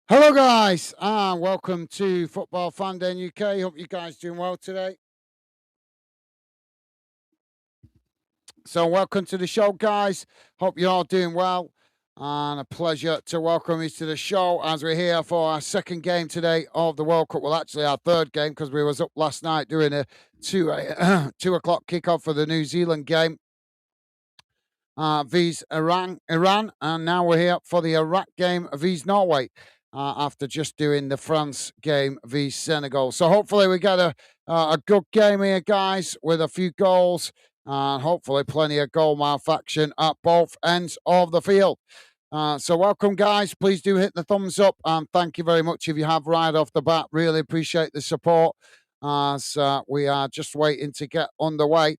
Hello, guys, and welcome to Football Fan Day in UK. Hope you guys doing well today. So, welcome to the show, guys. Hope you're all doing well, and a pleasure to welcome you to the show as we're here for our second game today of the World Cup. Well, actually, our third game because we was up last night doing a 2 o'clock kickoff for the New Zealand game. V's Iran, and now we're here for the Iraq game vs Norway. After just doing the France game vs Senegal, so hopefully we get a good game here, guys, with a few goals and hopefully plenty of goal mouth action at both ends of the field. So welcome, guys. Please do hit the thumbs up and thank you very much if you have right off the bat. Really appreciate the support as we are just waiting to get underway.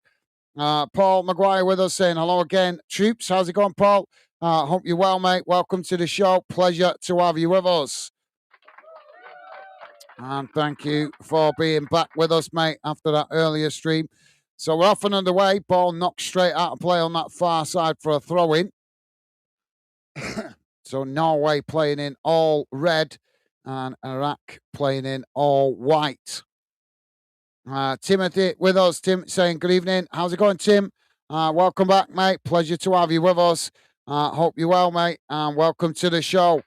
Paul Maguire with us saying hello again. Troops, how's it going, Paul? Hope you're well, mate. Welcome to the show. Pleasure to have you with us. And thank you for being back with us, mate, after that earlier stream. So we're off and underway. Ball knocked straight out of play on that far side for a throw in. So Norway playing in all red and Iraq playing in all white. Timothy with us. Tim saying good evening. How's it going, Tim? Welcome back, mate. Pleasure to have you with us. Hope you're well, mate, and welcome to the show.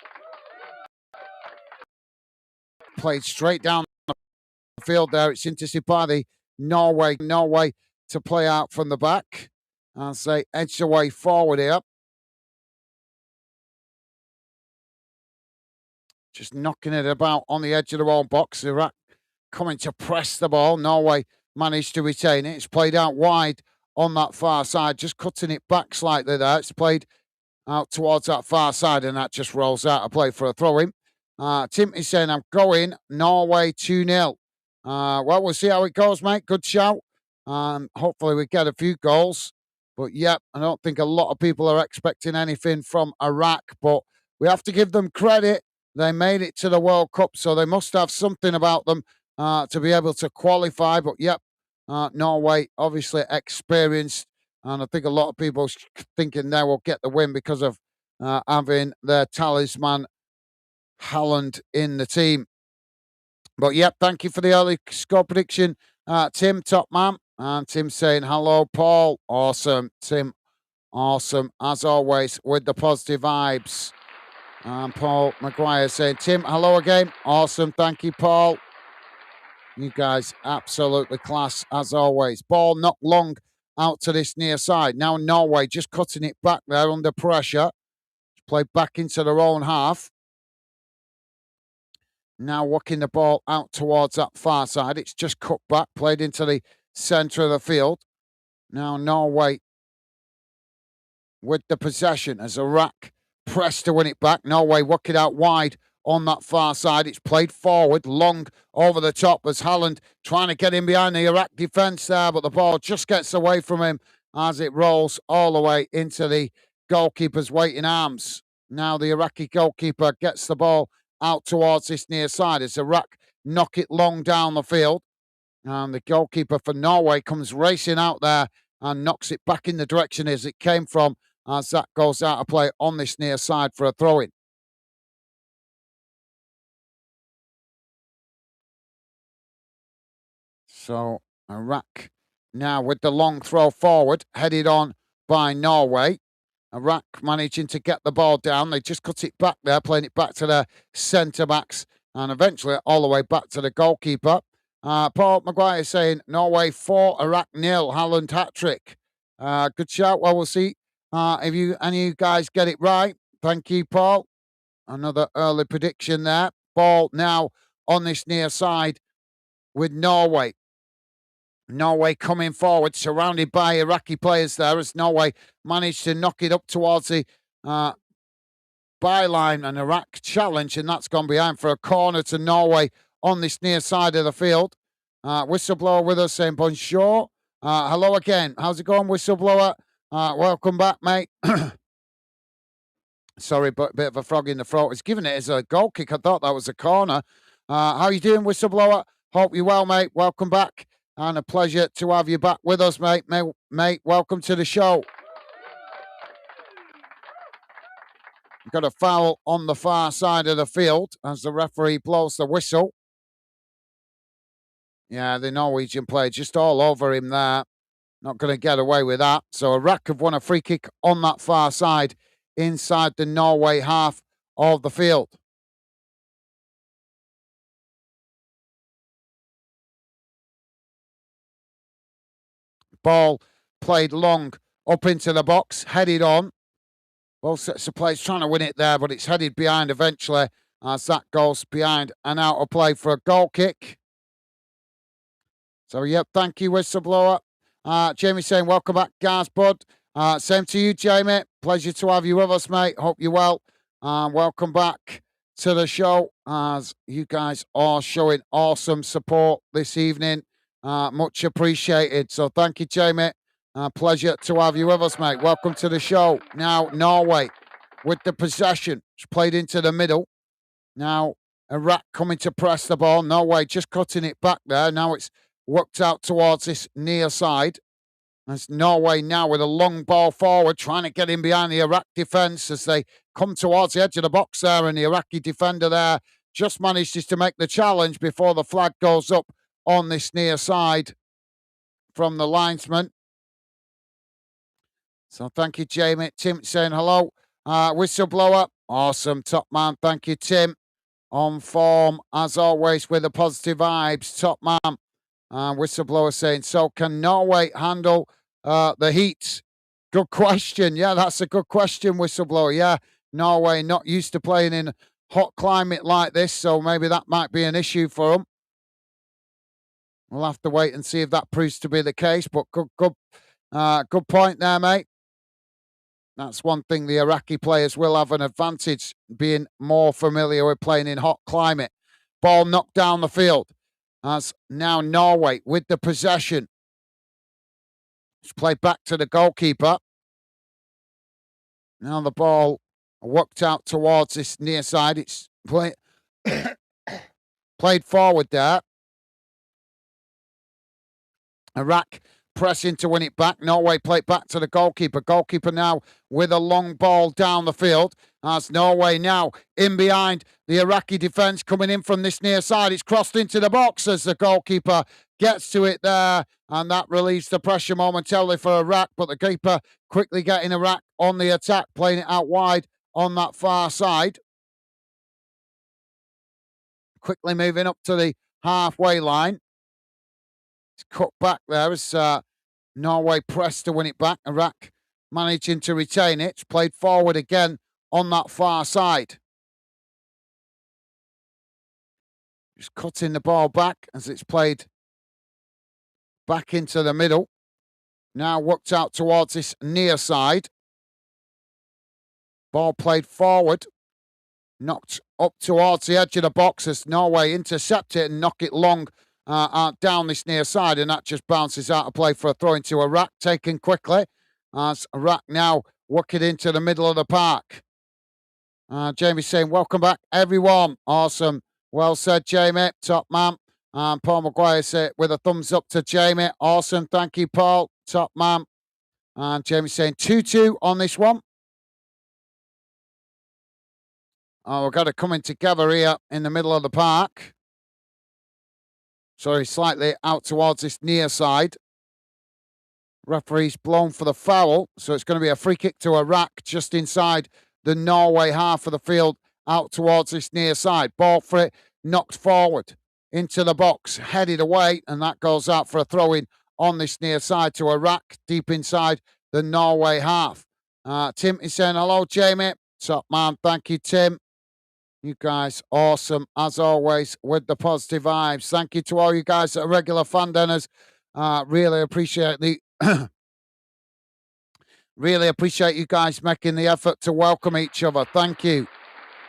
Played straight down the field there. It's intercepted by the Norway to play out from the back. And say edge the way forward here. Just knocking it about on the edge of the own box. Iraq coming to press the ball. Norway managed to retain it. It's played out wide on that far side, just cutting it back slightly there. It's played out towards that far side, and that just rolls out of play for a throw in. Tim is saying, I'm going Norway 2-0. Well, we'll see how it goes, mate. Good shout. Hopefully, we get a few goals. But, yep, I don't think a lot of people are expecting anything from Iraq, but we have to give them credit. They made it to the World Cup, so they must have something about them to be able to qualify. But, yep, Norway obviously experienced, and I think a lot of people thinking they will get the win because of having their talisman Haaland in the team. But yep, thank you for the early score prediction, Tim, top man. And Tim saying hello, Paul. Awesome, Tim. Awesome as always with the positive vibes. And Paul Maguire saying, Tim, hello again. Awesome, thank you, Paul. You guys absolutely class as always. Ball not long out to this near side. Now Norway just cutting it back there under pressure. Played back into their own half. Now working the ball out towards that far side. It's just cut back, played into the centre of the field. Now Norway with the possession as Iraq press to win it back. Norway work it out wide on that far side. It's played forward, long over the top as Haaland trying to get in behind the Iraq defence there, but the ball just gets away from him as it rolls all the way into the goalkeeper's waiting arms. Now the Iraqi goalkeeper gets the ball out towards this near side as Iraq knock it long down the field. And the goalkeeper for Norway comes racing out there and knocks it back in the direction as it came from as that goes out of play on this near side for a throw-in. So Iraq now with the long throw forward, headed on by Norway. Iraq managing to get the ball down. They just cut it back there, playing it back to their centre backs, and eventually all the way back to the goalkeeper. Paul Maguire saying Norway 4, Iraq 0, Haaland hat trick. Good shout. Well, we'll see if any of you guys get it right. Thank you, Paul. Another early prediction there. Ball now on this near side with Norway. Norway coming forward, surrounded by Iraqi players there as Norway managed to knock it up towards the byline, and Iraq challenge, and that's gone behind for a corner to Norway on this near side of the field. Whistleblower with us saying bonjour. Hello again. How's it going, Whistleblower? Welcome back, mate. Sorry, but a bit of a frog in the throat. It's given it as a goal kick. I thought that was a corner. How you doing, Whistleblower? Hope you're well, mate. Welcome back. And a pleasure to have you back with us, mate. Mate, welcome to the show. We've got a foul on the far side of the field as the referee blows the whistle. Yeah, the Norwegian player just all over him there. Not going to get away with that. So Iraq have won a free kick on that far side inside the Norway half of the field. Ball played long up into the box, headed on. Both sets of players trying to win it there, but it's headed behind eventually as that goes behind and out of play for a goal kick. So, yep, thank you, whistleblower. Jamie saying, welcome back, guys, bud. Same to you, Jamie. Pleasure to have you with us, mate. Hope you're well. Welcome back to the show as you guys are showing awesome support this evening. Much appreciated. So, thank you, Jamie. Pleasure to have you with us, mate. Welcome to the show. Now, Norway with the possession. It's played into the middle. Now, Iraq coming to press the ball. Norway just cutting it back there. Now it's worked out towards this near side. As Norway now with a long ball forward, trying to get in behind the Iraq defence as they come towards the edge of the box there. And the Iraqi defender there just manages to make the challenge before the flag goes up on this near side from the linesman. So thank you, Jamie. Tim saying hello. Whistleblower. Awesome. Top man. Thank you, Tim. On form, as always, with the positive vibes. Top man. Whistleblower saying, so can Norway handle the heat? Good question. Yeah, that's a good question, Whistleblower. Yeah, Norway not used to playing in hot climate like this, so maybe that might be an issue for them. We'll have to wait and see if that proves to be the case, but good point there, mate. That's one thing the Iraqi players will have an advantage, being more familiar with playing in hot climate. Ball knocked down the field as now Norway with the possession. It's played back to the goalkeeper. Now the ball worked out towards this near side. It's played forward there. Iraq pressing to win it back. Norway played back to the goalkeeper. Goalkeeper now with a long ball down the field. As Norway now in behind the Iraqi defence coming in from this near side. It's crossed into the box as the goalkeeper gets to it there. And that relieves the pressure momentarily for Iraq. But the keeper quickly getting Iraq on the attack, playing it out wide on that far side. Quickly moving up to the halfway line. Cut back there as Norway pressed to win it back. Iraq managing to retain it. It's played forward again on that far side. Just cutting the ball back as it's played back into the middle. Now worked out towards this near side. Ball played forward. Knocked up towards the edge of the box as Norway intercept it and knock it long down this near side, and that just bounces out of play for a throw into Iraq, taken quickly as Iraq now work it into the middle of the park. Jamie saying, welcome back, everyone. Awesome. Well said, Jamie. Top man. Paul Maguire said with a thumbs up to Jamie. Awesome. Thank you, Paul. Top man. And Jamie saying 2-2 on this one. Oh, we've got it coming together here in the middle of the park. Sorry, slightly out towards this near side. Referee's blown for the foul, so it's going to be a free kick to Iraq just inside the Norway half of the field, out towards this near side. Ball for it, knocked forward into the box, headed away, and that goes out for a throw-in on this near side to Iraq, deep inside the Norway half. Tim is saying, hello, Jamie. Top man, thank you, Tim. You guys, awesome, as always, with the positive vibes. Thank you to all you guys that are regular fan dinners. Really appreciate the... really appreciate you guys making the effort to welcome each other. Thank you.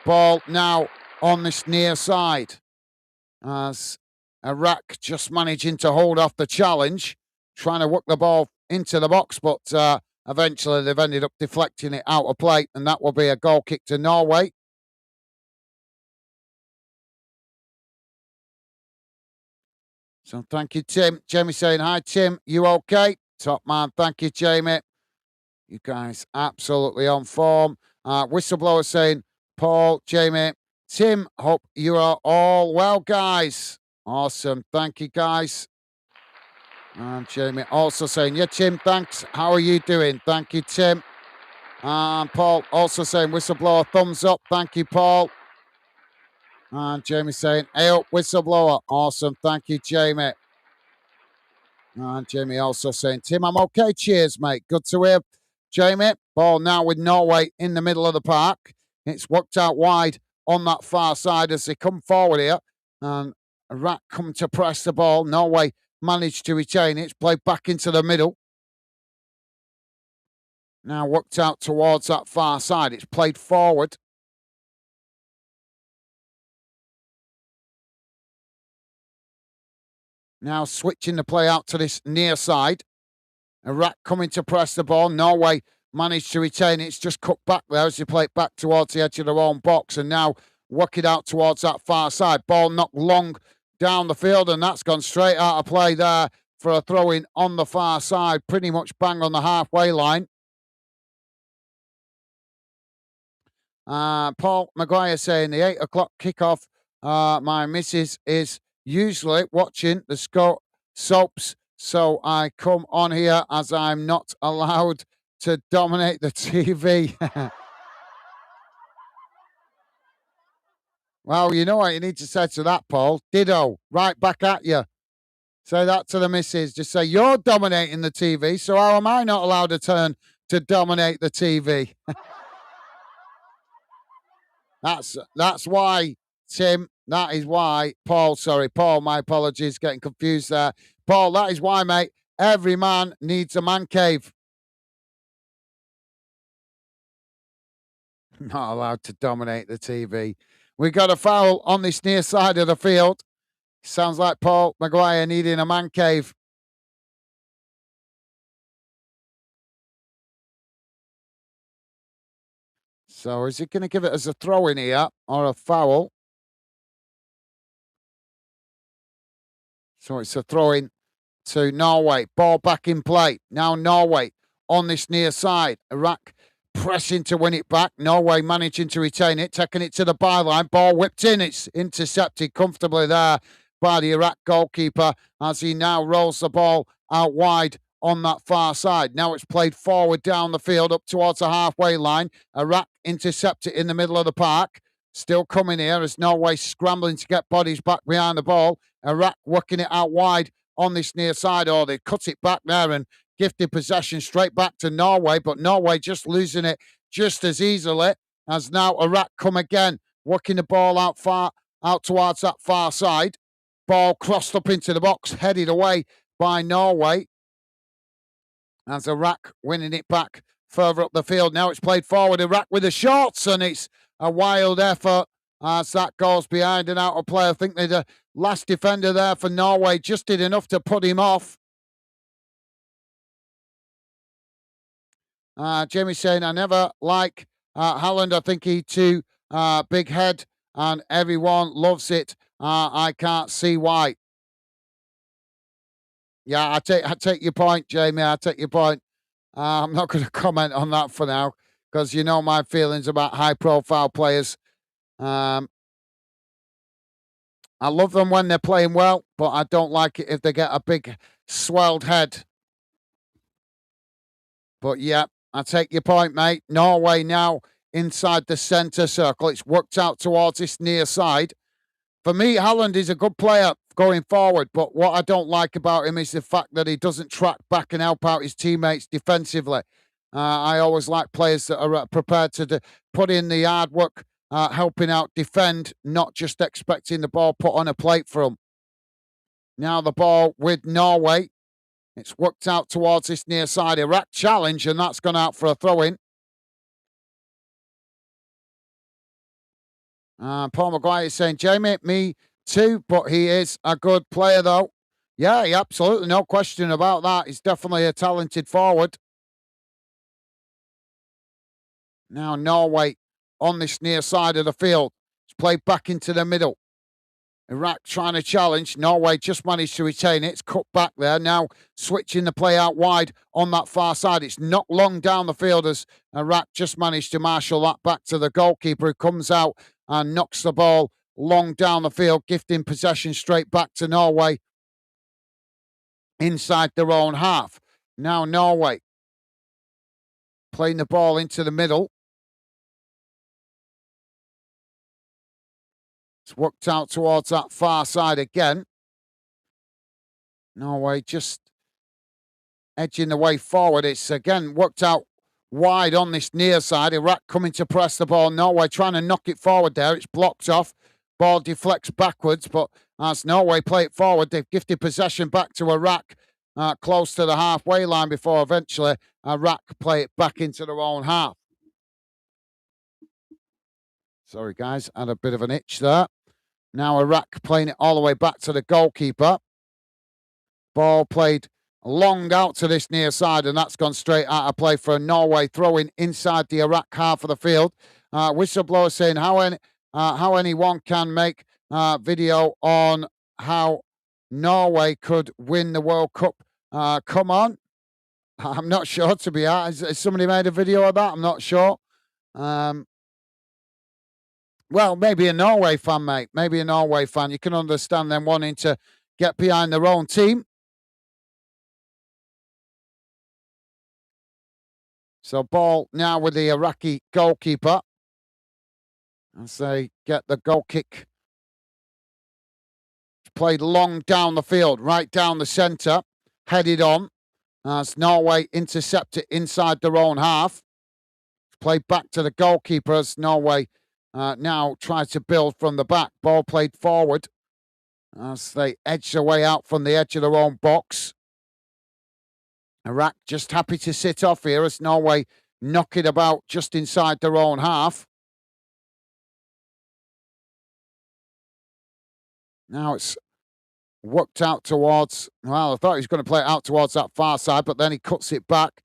Ball now on this near side. As Iraq just managing to hold off the challenge, trying to work the ball into the box, but eventually they've ended up deflecting it out of play, and that will be a goal kick to Norway. So thank you, Tim. Jamie saying, hi, Tim. You okay? Top man. Thank you, Jamie. You guys absolutely on form. Whistleblower saying, Paul, Jamie, Tim, hope you are all well, guys. Awesome. Thank you, guys. And Jamie also saying, yeah, Tim, thanks. How are you doing? Thank you, Tim. And Paul also saying, whistleblower, thumbs up. Thank you, Paul. And Jamie saying, hey up, whistleblower. Awesome. Thank you, Jamie. And Jamie also saying, Tim, I'm okay. Cheers, mate. Good to hear. Jamie, ball now with Norway in the middle of the park. It's worked out wide on that far side as they come forward here. And Iraq come to press the ball. Norway managed to retain it. It's played back into the middle. Now worked out towards that far side. It's played forward. Now switching the play out to this near side. Iraq coming to press the ball. Norway managed to retain it. It's just cut back there as they play it back towards the edge of their own box. And now work it out towards that far side. Ball knocked long down the field, and that's gone straight out of play there for a throw-in on the far side. Pretty much bang on the halfway line. Paul Maguire saying the 8 o'clock kickoff. My missus is usually watching the soaps, so I come on here as I'm not allowed to dominate the TV. Well, you know what you need to say to that, Paul. Ditto. Right back at you. Say that to the missus. Just say, you're dominating the TV, so how am I not allowed a turn to dominate the TV? That's why, Tim. That is why, Paul. Sorry, Paul. My apologies, getting confused there. Paul, that is why, mate. Every man needs a man cave. Not allowed to dominate the TV. We got a foul on this near side of the field. Sounds like Paul Maguire needing a man cave. So is he going to give it as a throw in here or a foul? So it's a throw in to Norway. Ball back in play. Now Norway on this near side. Iraq pressing to win it back. Norway managing to retain it, taking it to the byline. Ball whipped in. It's intercepted comfortably there by the Iraq goalkeeper as he now rolls the ball out wide on that far side. Now it's played forward down the field up towards the halfway line. Iraq intercept it in the middle of the park. Still coming here as Norway scrambling to get bodies back behind the ball. Iraq working it out wide on this near side. Oh, they cut it back there and gifted possession straight back to Norway, but Norway just losing it just as easily as now Iraq come again, working the ball out towards that far side. Ball crossed up into the box, headed away by Norway. As Iraq winning it back further up the field. Now it's played forward. Iraq with the shots, and it's a wild effort as that goes behind and out of play. I think the last defender there for Norway just did enough to put him off. Jamie saying, I never like Haaland. I think he too big head and everyone loves it. I can't see why. Yeah, I take your point, Jamie. I take your point. I'm not going to comment on that for now because you know my feelings about high-profile players. I love them when they're playing well, but I don't like it if they get a big swelled head. But yeah, I take your point, mate. Norway now inside the centre circle. It's worked out towards this near side. For me, Haaland is a good player going forward, but what I don't like about him is the fact that he doesn't track back and help out his teammates defensively. I always like players that are prepared to put in the hard work, helping out defend, not just expecting the ball put on a plate for them. Now the ball with Norway. It's worked out towards this near side. Iraq challenge, and that's gone out for a throw-in. Paul Maguire is saying, Jamie, me too, but he is a good player, though. Yeah, absolutely. No question about that. He's definitely a talented forward. Now, Norway on this near side of the field. It's played back into the middle. Iraq trying to challenge. Norway just managed to retain it. It's cut back there. Now switching the play out wide on that far side. It's not long down the field as Iraq just managed to marshal that back to the goalkeeper, who comes out and knocks the ball long down the field, gifting possession straight back to Norway inside their own half. Now Norway playing the ball into the middle. It's worked out towards that far side again. Norway just edging the way forward. It's again worked out wide on this near side. Iraq coming to press the ball. Norway trying to knock it forward there. It's blocked off. Ball deflects backwards, but as Norway play it forward, they've gifted possession back to Iraq close to the halfway line before eventually Iraq play it back into their own half. Sorry, guys, had a bit of an itch there. Now Iraq playing it all the way back to the goalkeeper. Ball played long out to this near side, and that's gone straight out of play for Norway, throwing inside the Iraq half of the field. Whistleblower saying how anyone can make video on how Norway could win the World Cup. Come on. I'm not sure, to be honest. Has somebody made a video of that? I'm not sure. Well, maybe a Norway fan, mate. Maybe a Norway fan. You can understand them wanting to get behind their own team. So ball now with the Iraqi goalkeeper as they get the goal kick. Played long down the field, right down the centre, headed on as Norway intercept it inside their own half. Played back to the goalkeeper as Norway now try to build from the back. Ball played forward as they edge their way out from the edge of their own box. Iraq just happy to sit off here as Norway knock it about just inside their own half. Now it's worked out towards, well, I thought he was going to play it out towards that far side, but then he cuts it back.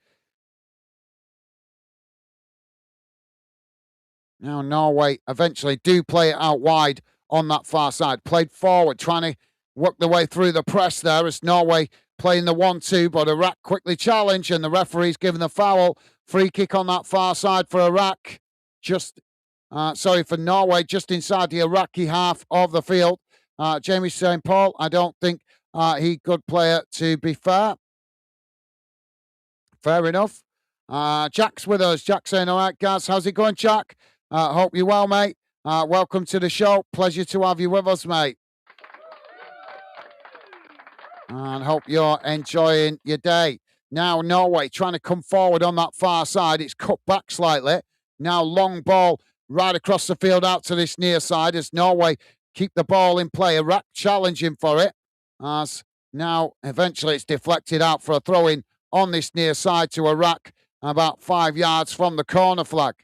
Now Norway eventually do play it out wide on that far side. Played forward, trying to work their way through the press there as Norway playing the 1-2, but Iraq quickly challenge and the referee's given the foul. Free kick on that far side for Iraq. For Norway, just inside the Iraqi half of the field. Jamie St. Paul, I don't think he good player, to be fair. Fair enough. Jack's with us. Jack saying, all right, guys, how's it going, Jack? Hope you're well, mate. Welcome to the show. Pleasure to have you with us, mate. And hope you're enjoying your day. Now Norway trying to come forward on that far side. It's cut back slightly. Now long ball right across the field out to this near side as Norway keep the ball in play. Iraq challenging for it. As now eventually it's deflected out for a throw-in on this near side to Iraq about 5 yards from the corner flag.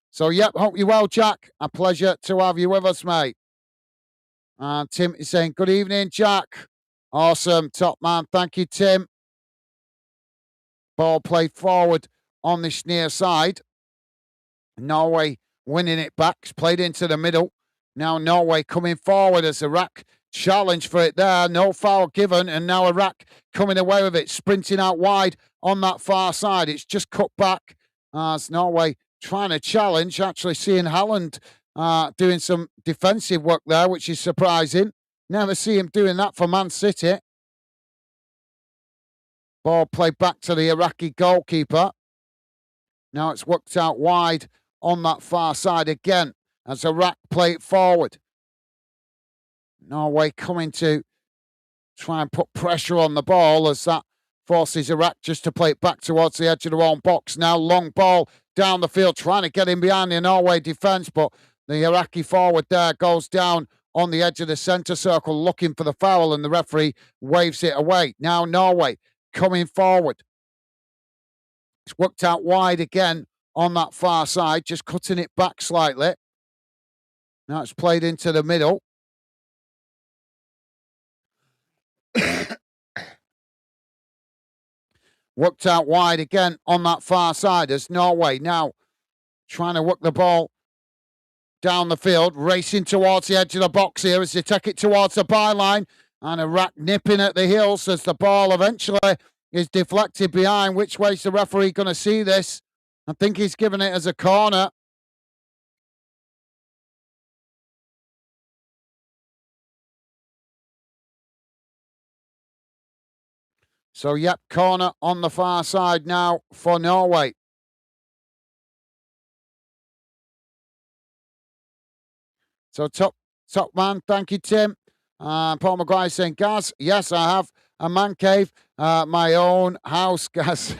So, yep, hope you're well, Jack. A pleasure to have you with us, mate. And Tim is saying, good evening, Jack. Awesome, top man. Thank you, Tim. Ball played forward on this near side. Norway winning it back. It's played into the middle. Now Norway coming forward as Iraq challenge for it there. No foul given. And now Iraq coming away with it. Sprinting out wide on that far side. It's just cut back as Norway trying to challenge. Actually seeing Haaland doing some defensive work there, which is surprising. Never see him doing that for Man City. Ball played back to the Iraqi goalkeeper. Now it's worked out wide on that far side again as Iraq play it forward. Norway coming to try and put pressure on the ball as that forces Iraq just to play it back towards the edge of their own box. Now long ball down the field, trying to get in behind the Norway defence, but the Iraqi forward there goes down on the edge of the centre circle looking for the foul, and the referee waves it away. Now Norway coming forward. It's worked out wide again on that far side, just cutting it back slightly. Now it's played into the middle. Worked out wide again on that far side as Norway now trying to work the ball down the field, racing towards the edge of the box here as they take it towards the byline. And Iraq nipping at the heels as the ball eventually is deflected behind. Which way's the referee going to see this? I think he's given it as a corner. So, yep, corner on the far side now for Norway. So, top man, thank you, Tim. Paul Maguire saying, Gaz, yes, I have a man cave, my own house, Gaz.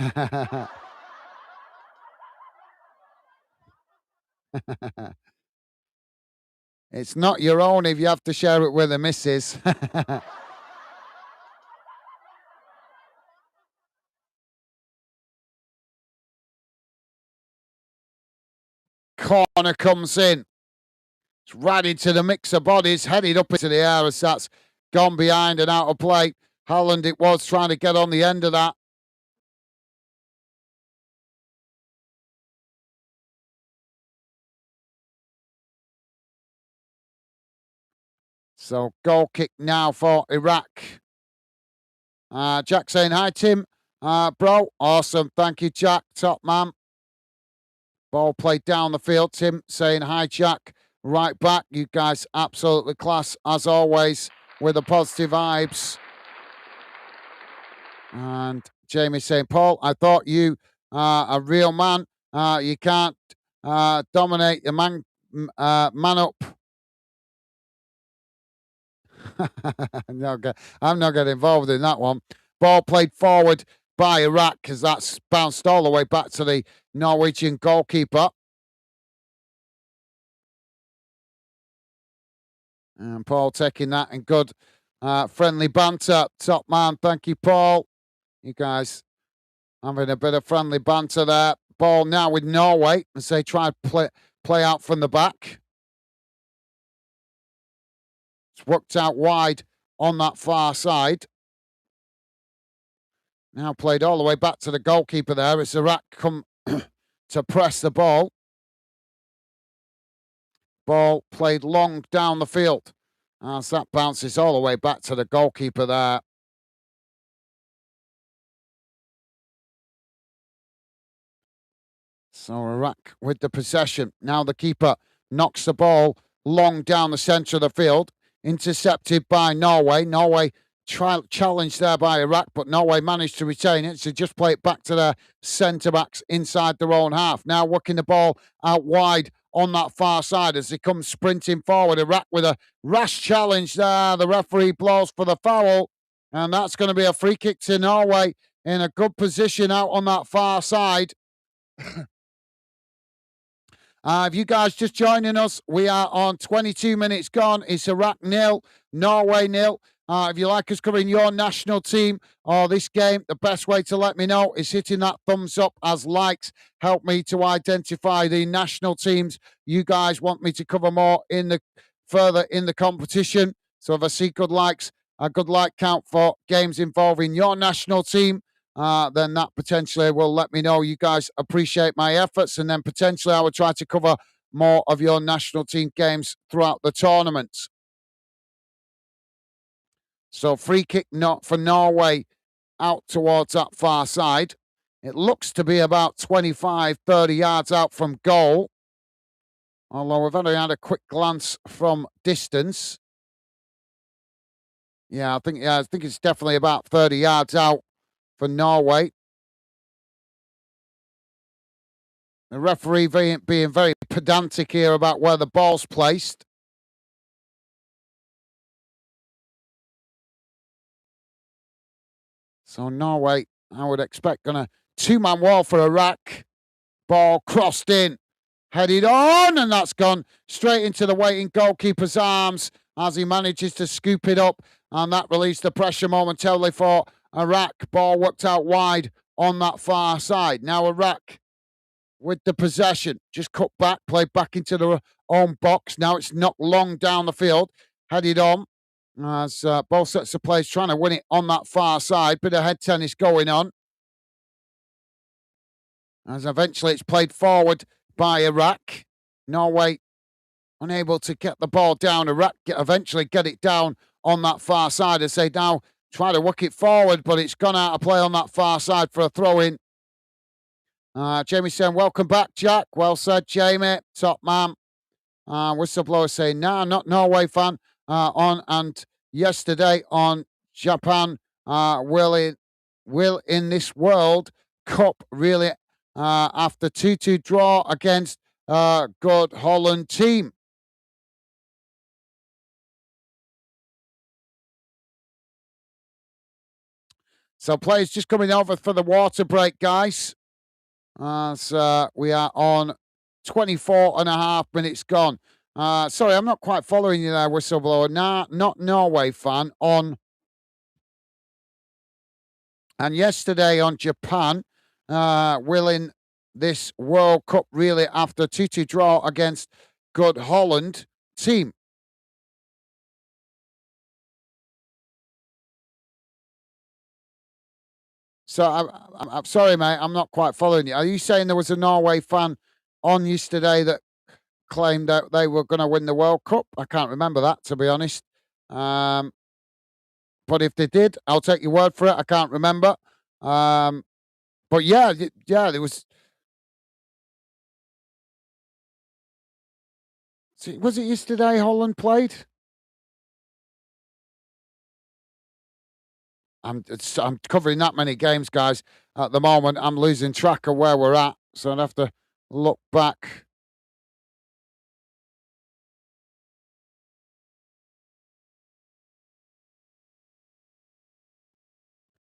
It's not your own if you have to share it with a missus. Corner comes in. It's right into the mix of bodies, headed up into the air as that's gone behind and out of play. Holland it was trying to get on the end of that. So goal kick now for Iraq. Jack saying, hi, Tim. Bro, awesome. Thank you, Jack. Top man. Ball played down the field. Tim saying, hi, Jack. Right back. You guys absolutely class, as always, with the positive vibes. And Jamie saying, Paul, I thought you are a real man. You can't dominate the man up. I'm not getting involved in that one. Ball played forward by Iraq because that's bounced all the way back to the Norwegian goalkeeper. And Paul taking that in good friendly banter. Top man, thank you, Paul. You guys having a bit of friendly banter there. Ball now with Norway as they try to play out from the back. It's worked out wide on that far side. Now played all the way back to the goalkeeper there as Iraq come to press the ball. Ball played long down the field as that bounces all the way back to the goalkeeper there. So Iraq with the possession. Now the keeper knocks the ball long down the centre of the field. Intercepted by Norway. Norway challenged there by Iraq, but Norway managed to retain it. So just play it back to their centre-backs inside their own half. Now working the ball out wide on that far side as they come sprinting forward. Iraq with a rash challenge there. The referee blows for the foul. And that's going to be a free kick to Norway in a good position out on that far side. If you guys just joining us, we are on 22 minutes gone. It's Iraq 0, Norway 0. If you like us covering your national team or this game, the best way to let me know is hitting that thumbs up as likes help me to identify the national teams you guys want me to cover more further in the competition. So if I see good likes, a good like count for games involving your national team, then that potentially will let me know you guys appreciate my efforts, and then potentially I will try to cover more of your national team games throughout the tournament. So free kick not for Norway out towards that far side. It looks to be about 25, 30 yards out from goal. Although we've only had a quick glance from distance. I think it's definitely about 30 yards out for Norway. The referee being very pedantic here about where the ball's placed. So Norway, I would expect, going to two-man wall for Iraq. Ball crossed in, headed on, and that's gone straight into the waiting goalkeeper's arms as he manages to scoop it up, and that released the pressure momentarily for Iraq. Ball worked out wide on that far side. Now Iraq with the possession, just cut back, played back into their own box. Now it's knocked long down the field, headed on. As both sets of players trying to win it on that far side. Bit of head tennis going on. As eventually it's played forward by Iraq. Norway unable to get the ball down. Iraq eventually get it down on that far side as they now try to work it forward, but it's gone out of play on that far side for a throw-in. Jamie saying, welcome back, Jack. Well said, Jamie. Top man. Whistleblower saying, nah, not Norway fan. On and yesterday on Japan will in this World Cup really after 2-2 draw against good Holland team. So players just coming over for the water break, guys. As we are on 24 and a half minutes gone. Sorry, I'm not quite following you there, Whistleblower. Nah, not Norway fan on. And yesterday on Japan, winning this World Cup really after 2-2 draw against good Holland team. So I'm sorry, mate. I'm not quite following you. Are you saying there was a Norway fan on yesterday that claimed that they were going to win the World Cup? I can't remember that, to be honest. But if they did, I'll take your word for it. I can't remember. But yeah, there was. Was it yesterday Holland played? I'm covering that many games, guys. At the moment, I'm losing track of where we're at, so I'd have to look back.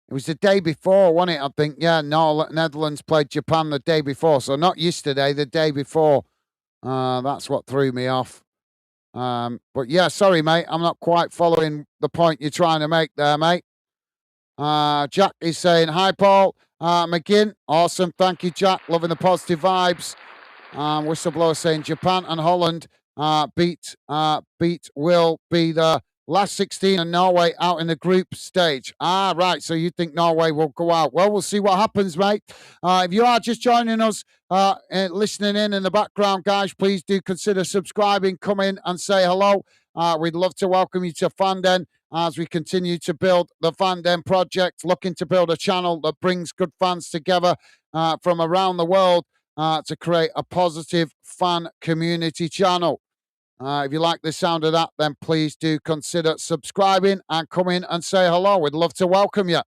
It was the day before, wasn't it? I think, yeah, no, Netherlands played Japan the day before, so not yesterday, the day before. That's what threw me off. But yeah, sorry, mate, I'm not quite following the point you're trying to make there, mate. Jack is saying, hi, Paul. McGinn, awesome. Thank you, Jack. Loving the positive vibes. Whistleblower saying Japan and Holland beat will be the last 16 and Norway out in the group stage. Right. So you think Norway will go out? Well, we'll see what happens, mate. If you are just joining us, listening in the background, guys, please do consider subscribing. Come in and say hello. We'd love to welcome you to Fanden as we continue to build the Fanden project, looking to build a channel that brings good fans together from around the world to create a positive fan community channel. If you like the sound of that, then please do consider subscribing and come in and say hello. We'd love to welcome you.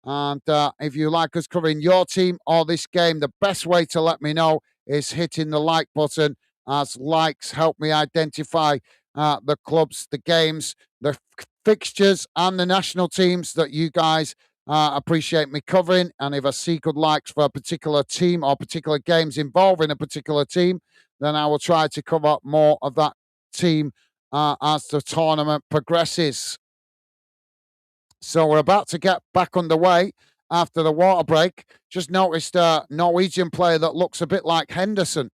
And if you like us covering your team or this game, the best way to let me know is hitting the like button, as likes help me identify the clubs, the games, the fixtures, and the national teams that you guys appreciate me covering. And if I see good likes for a particular team or particular games involving a particular team, then I will try to cover more of that team as the tournament progresses. So we're about to get back underway after the water break. Just noticed a Norwegian player that looks a bit like Henderson,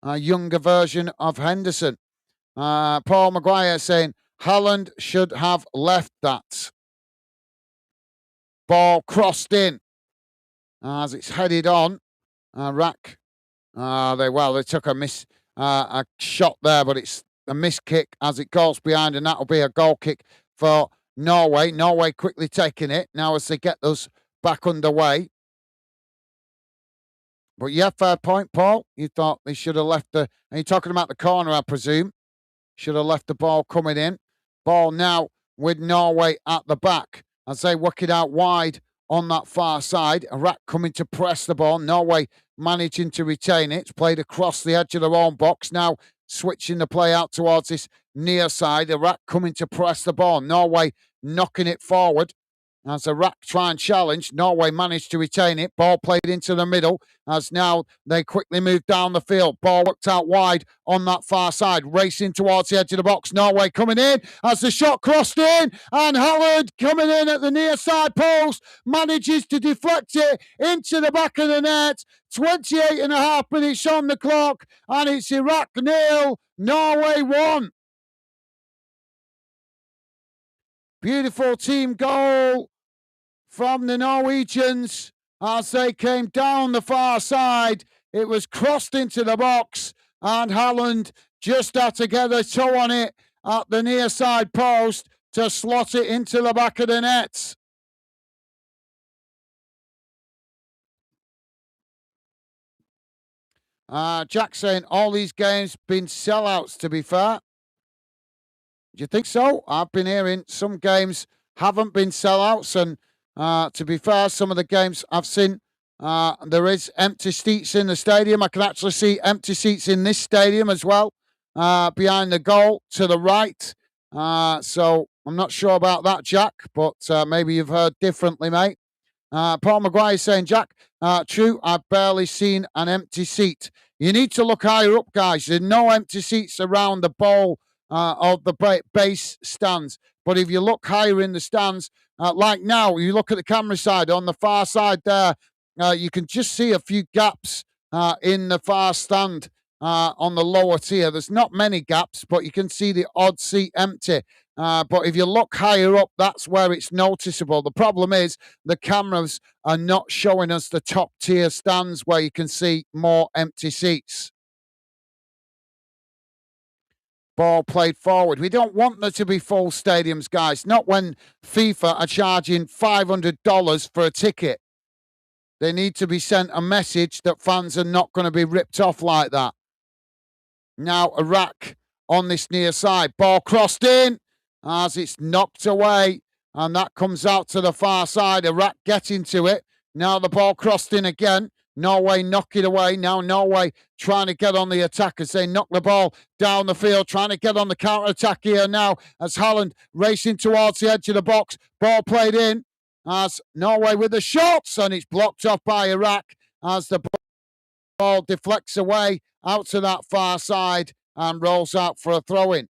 a younger version of Henderson. Paul Maguire saying, Haaland should have left that. Ball crossed in as it's headed on. Rack. They took a shot there, but it's a miss kick as it goes behind, and that'll be a goal kick for Norway. Norway quickly taking it now as they get us back underway. But yeah, fair point, Paul. You thought they should have left and you're talking about the corner, I presume. Should have left the ball coming in. Ball now with Norway at the back as they work it out wide on that far side. Iraq coming to press the ball. Norway managing to retain it. It's played across the edge of their own box. Now switching the play out towards this near side. Iraq coming to press the ball. Norway knocking it forward. As Iraq try and challenge, Norway managed to retain it. Ball played into the middle as now they quickly move down the field. Ball worked out wide on that far side, racing towards the edge of the box. Norway coming in as the shot crossed in, and Haaland coming in at the near side post, manages to deflect it into the back of the net. 28 and a half minutes on the clock, and it's Iraq 0, Norway 1. Beautiful team goal from the Norwegians as they came down the far side. It was crossed into the box, and Haaland Just had to get a toe on it at the near side post to slot it into the back of the net. Jack saying all these games been sellouts, to be fair. Do you think so? I've been hearing some games haven't been sellouts, and to be fair, some of the games I've seen, there is empty seats in the stadium. I can actually see empty seats in this stadium as well, behind the goal to the right. So I'm not sure about that, Jack, but maybe you've heard differently, mate. Paul Maguire is saying, Jack, true, I've barely seen an empty seat. You need to look higher up, guys. There's no empty seats around the bowl of the base stands. But if you look higher in the stands, like now, you look at the camera side on the far side there, you can just see a few gaps in the far stand on the lower tier. There's not many gaps, but you can see the odd seat empty. But if you look higher up, that's where it's noticeable. The problem is the cameras are not showing us the top tier stands where you can see more empty seats. Ball played forward. We don't want there to be full stadiums, guys. Not when FIFA are charging $500 for a ticket. They need to be sent a message that fans are not going to be ripped off like that. Now Iraq on this near side. Ball crossed in as it's knocked away. And that comes out to the far side. Iraq getting to it. Now the ball crossed in again. Norway knock it away. Now Norway trying to get on the attack as they knock the ball down the field, trying to get on the counter-attack here now as Haaland racing towards the edge of the box. Ball played in as Norway with the shots, and it's blocked off by Iraq as the ball deflects away out to that far side and rolls out for a throw-in.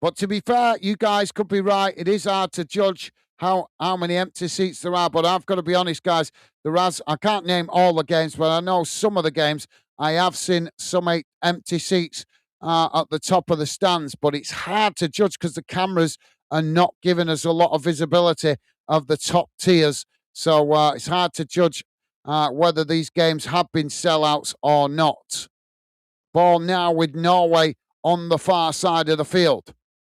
But to be fair, you guys could be right. It is hard to judge how many empty seats there are. But I've got to be honest, guys. I can't name all the games, but I know some of the games. I have seen some empty seats at the top of the stands. But it's hard to judge because the cameras are not giving us a lot of visibility of the top tiers. So it's hard to judge whether these games have been sellouts or not. Ball now with Norway on the far side of the field.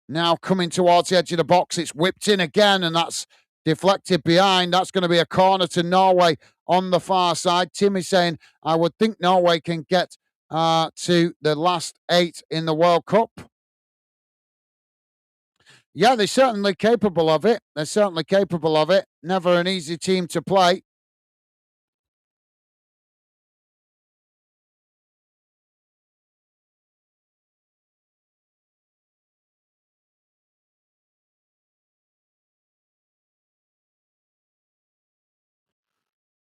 Now coming towards the edge of the box, it's whipped in again, and that's deflected behind. That's going to be a corner to Norway on the far side. Tim is saying, I would think Norway can get to the last 8 in the World Cup. Yeah, they're certainly capable of it. They're certainly capable of it. Never an easy team to play.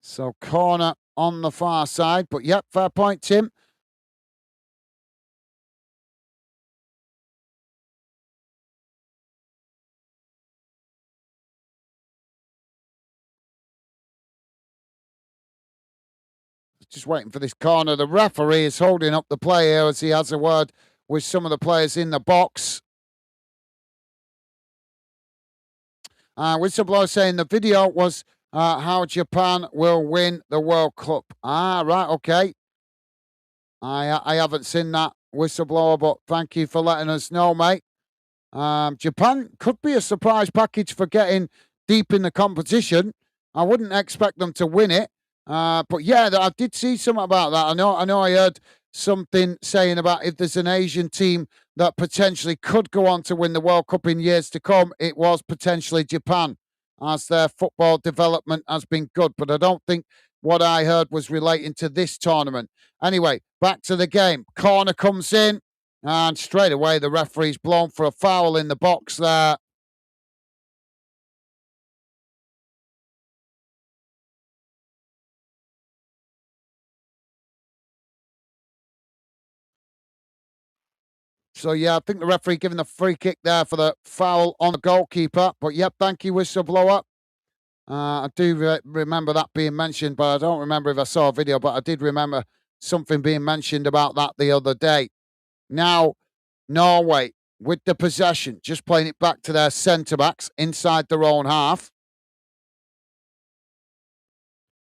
So corner on the far side. But yep, fair point, Tim. Just waiting for this corner. The referee is holding up the play here as he has a word with some of the players in the box. Whistleblower saying the video was how Japan will win the World Cup. Right, okay. I haven't seen that, Whistleblower, but thank you for letting us know, mate. Japan could be a surprise package for getting deep in the competition. I wouldn't expect them to win it. But yeah, I did see something about that. I know I heard something saying about if there's an Asian team that potentially could go on to win the World Cup in years to come, it was potentially Japan, as their football development has been good. But I don't think what I heard was relating to this tournament. Anyway, back to the game. Corner comes in, and straight away the referee's blown for a foul in the box there. So, yeah, I think the referee giving the free kick there for the foul on the goalkeeper. But, yep, thank you, Whistleblower. I do remember that being mentioned, but I don't remember if I saw a video, but I did remember something being mentioned about that the other day. Now, Norway with the possession, just playing it back to their centre-backs inside their own half.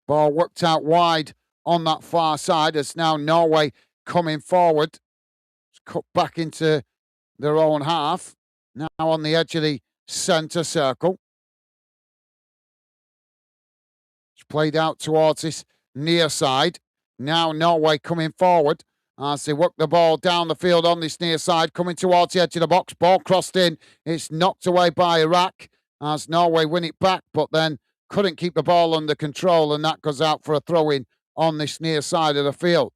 Ball worked out wide on that far side as now Norway coming forward. It's cut back into their own half. Now on the edge of the centre circle. It's played out towards this near side. Now Norway coming forward as they work the ball down the field on this near side, coming towards the edge of the box. Ball crossed in. It's knocked away by Iraq as Norway win it back, but then couldn't keep the ball under control, and that goes out for a throw-in on this near side of the field.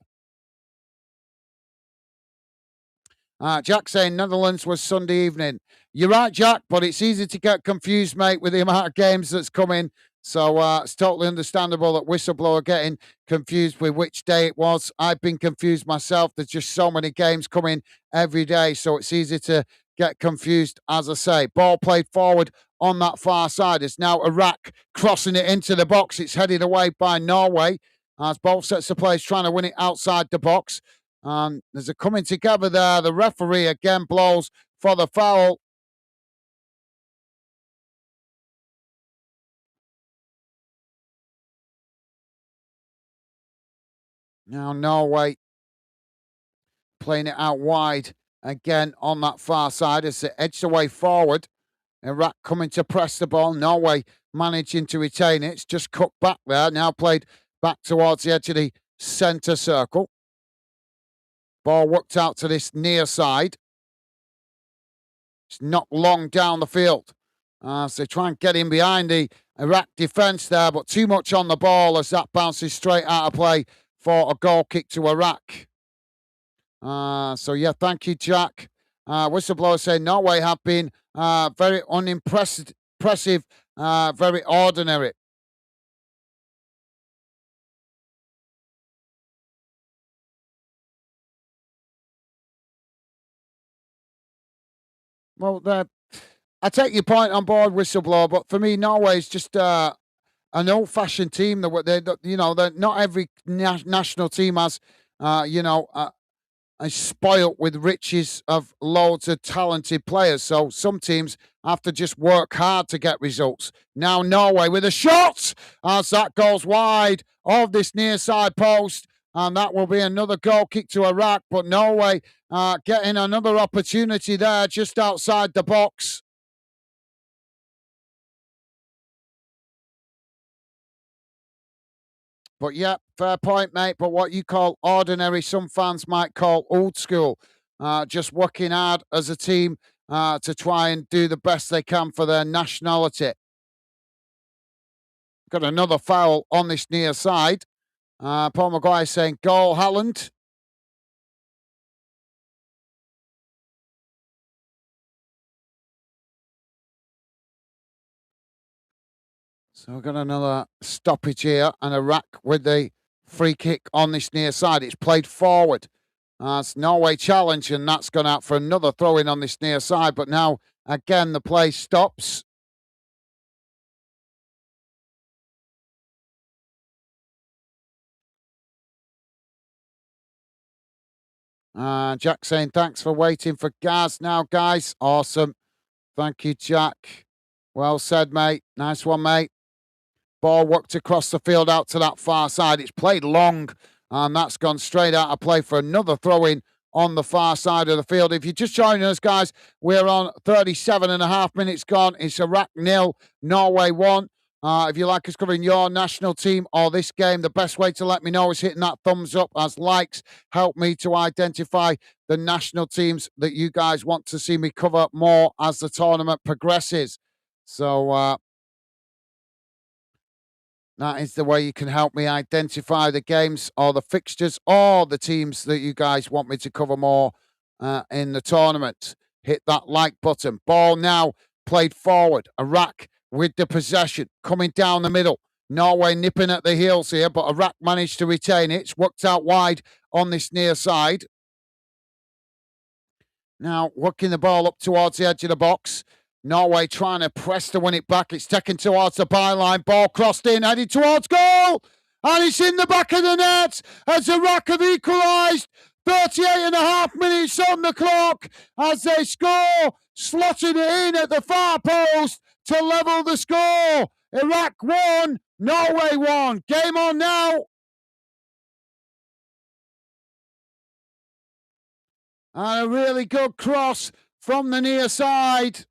Jack saying Netherlands was Sunday evening. You're right, Jack, but it's easy to get confused, mate, with the amount of games that's coming. So it's totally understandable that whistleblower getting confused with which day it was. I've been confused myself. There's just so many games coming every day, so it's easy to get confused, as I say. Ball played forward on that far side. It's now Iraq crossing it into the box. It's headed away by Norway as both sets of players trying to win it outside the box. And there's a coming together there. The referee again blows for the foul. Now Norway playing it out wide again on that far side as they edge the way forward. Iraq coming to press the ball. Norway managing to retain it. It's just cut back there. Now played back towards the edge of the centre circle. Ball worked out to this near side. It's not long down the field. So they try and get in behind the Iraq defence there, but too much on the ball as that bounces straight out of play for a goal kick to Iraq. So, yeah, thank you, Jack. Whistleblower saying Norway have been very unimpressive, very ordinary. Well, I take your point on board, Whistleblower, but for me, Norway is just an old-fashioned team. They're not every national team has, is spoilt with riches of loads of talented players. So some teams have to just work hard to get results. Now Norway with a shot as that goes wide of this near side post. And that will be another goal kick to Iraq. But Norway getting another opportunity there just outside the box. But yeah, fair point, mate. But what you call ordinary, some fans might call old school. Just working hard as a team to try and do the best they can for their nationality. Got another foul on this near side. Paul Maguire saying goal, Haaland. So we've got another stoppage here, and Iraq with the free kick on this near side. It's played forward. It's Norway challenge, and that's gone out for another throw in on this near side. But now, again, the play stops. Jack saying, thanks for waiting for Gaz now, guys. Awesome. Thank you, Jack. Well said, mate. Nice one, mate. Ball worked across the field out to that far side. It's played long, and that's gone straight out of play for another throw-in on the far side of the field. If you're just joining us, guys, we're on 37 and a half minutes gone. It's Iraq 0, Norway 1. If you like us covering your national team or this game, the best way to let me know is hitting that thumbs up, as likes help me to identify the national teams that you guys want to see me cover more as the tournament progresses. So that is the way you can help me identify the games or the fixtures or the teams that you guys want me to cover more in the tournament. Hit that like button. Ball now played forward. Iraq with the possession, coming down the middle. Norway nipping at the heels here, but Iraq managed to retain it. It's worked out wide on this near side. Now working the ball up towards the edge of the box. Norway trying to press to win it back. It's taken towards the byline. Ball crossed in, headed towards goal. And it's in the back of the net as Iraq have equalised. 38 and a half minutes on the clock as they score. Slotted it in at the far post to level the score. Iraq 1, Norway 1. Game on now. And a really good cross from the near side.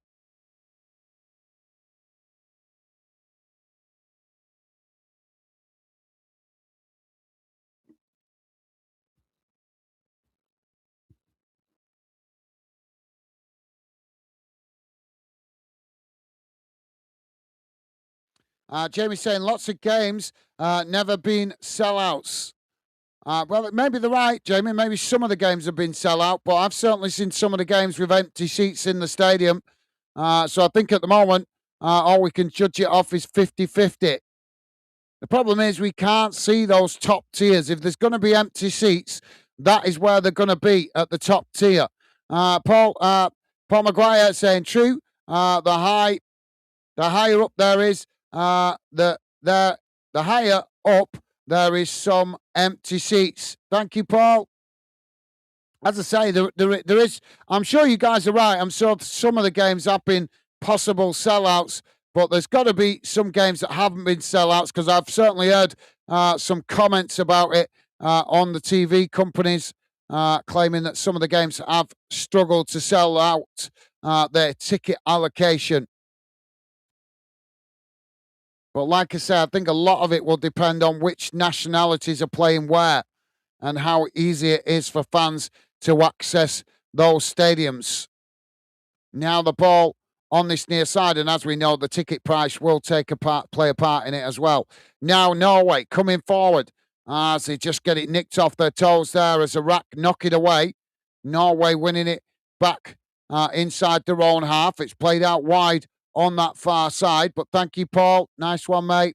Jamie's saying lots of games never been sellouts. Well, maybe they're right, Jamie. Maybe some of the games have been sellout, but I've certainly seen some of the games with empty seats in the stadium. So I think at the moment, all we can judge it off is 50-50. The problem is we can't see those top tiers. If there's going to be empty seats, that is where they're going to be at the top tier. Paul Maguire saying true. The higher up there is, the higher up there is some empty seats. Thank you, Paul. As I say, there is. I'm sure you guys are right. I'm sure some of the games have been possible sellouts, but there's got to be some games that haven't been sellouts because I've certainly heard some comments about it on the TV companies claiming that some of the games have struggled to sell out their ticket allocation. But like I say, I think a lot of it will depend on which nationalities are playing where and how easy it is for fans to access those stadiums. Now the ball on this near side, and as we know, the ticket price will play a part in it as well. Now Norway coming forward as they just get it nicked off their toes there as Iraq knock it away. Norway winning it back inside their own half. It's played out wide on that far side, but thank you, Paul. Nice one, mate.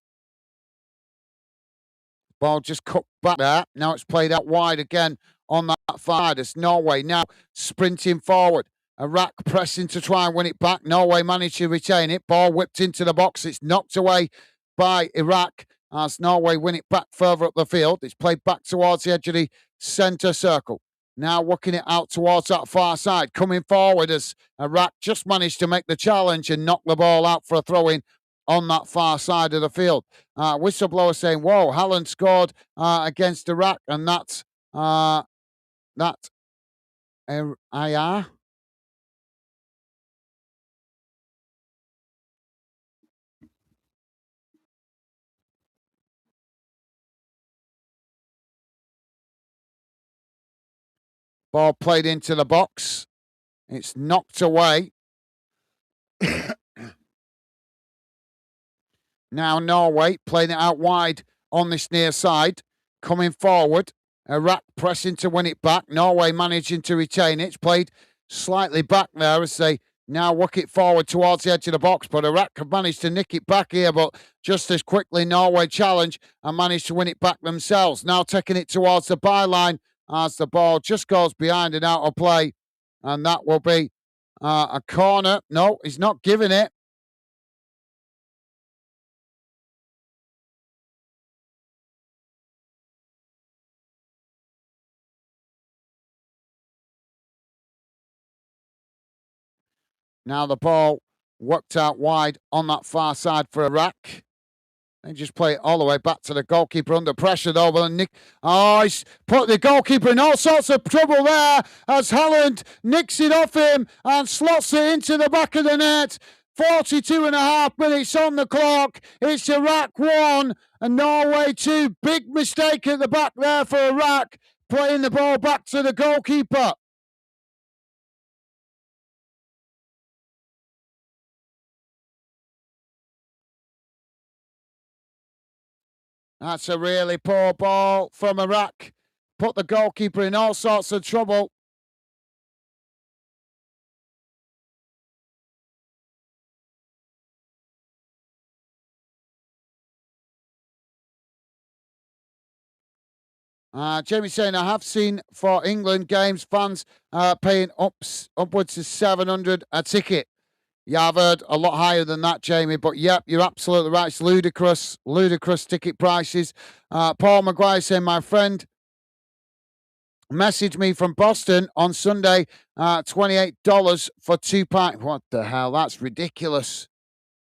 Ball just cut back there. Now it's played out wide again on that far side. It's Norway now sprinting forward. Iraq pressing to try and win it back. Norway managed to retain it. Ball whipped into the box. It's knocked away by Iraq as Norway win it back further up the field. It's played back towards the edge of the centre circle. Now working it out towards that far side. Coming forward as Iraq just managed to make the challenge and knock the ball out for a throw-in on that far side of the field. Whistleblower saying, whoa, Haaland scored against Iraq, and that's IR. Ball played into the box. It's knocked away. Now Norway playing it out wide on this near side. Coming forward. Iraq pressing to win it back. Norway managing to retain it. It's played slightly back there as they now work it forward towards the edge of the box. But Iraq have managed to nick it back here. But just as quickly, Norway challenge and managed to win it back themselves. Now taking it towards the byline as the ball just goes behind and out of play. And that will be a corner. No, he's not giving it. Now the ball worked out wide on that far side for Iraq. They just play it all the way back to the goalkeeper under pressure though. But Nick, he's put the goalkeeper in all sorts of trouble there as Haaland nicks it off him and slots it into the back of the net. 42 and a half minutes on the clock. It's Iraq 1 and Norway 2. Big mistake at the back there for Iraq, playing the ball back to the goalkeeper. That's a really poor ball from Iraq. Put the goalkeeper in all sorts of trouble. Jamie saying, I have seen for England games fans paying upwards of 700 a ticket. Yeah, I've heard a lot higher than that, Jamie. But yep, you're absolutely right. It's ludicrous ticket prices. Paul Maguire saying, my friend messaged me from Boston on Sunday, $28 for 2 pints. What the hell? That's ridiculous.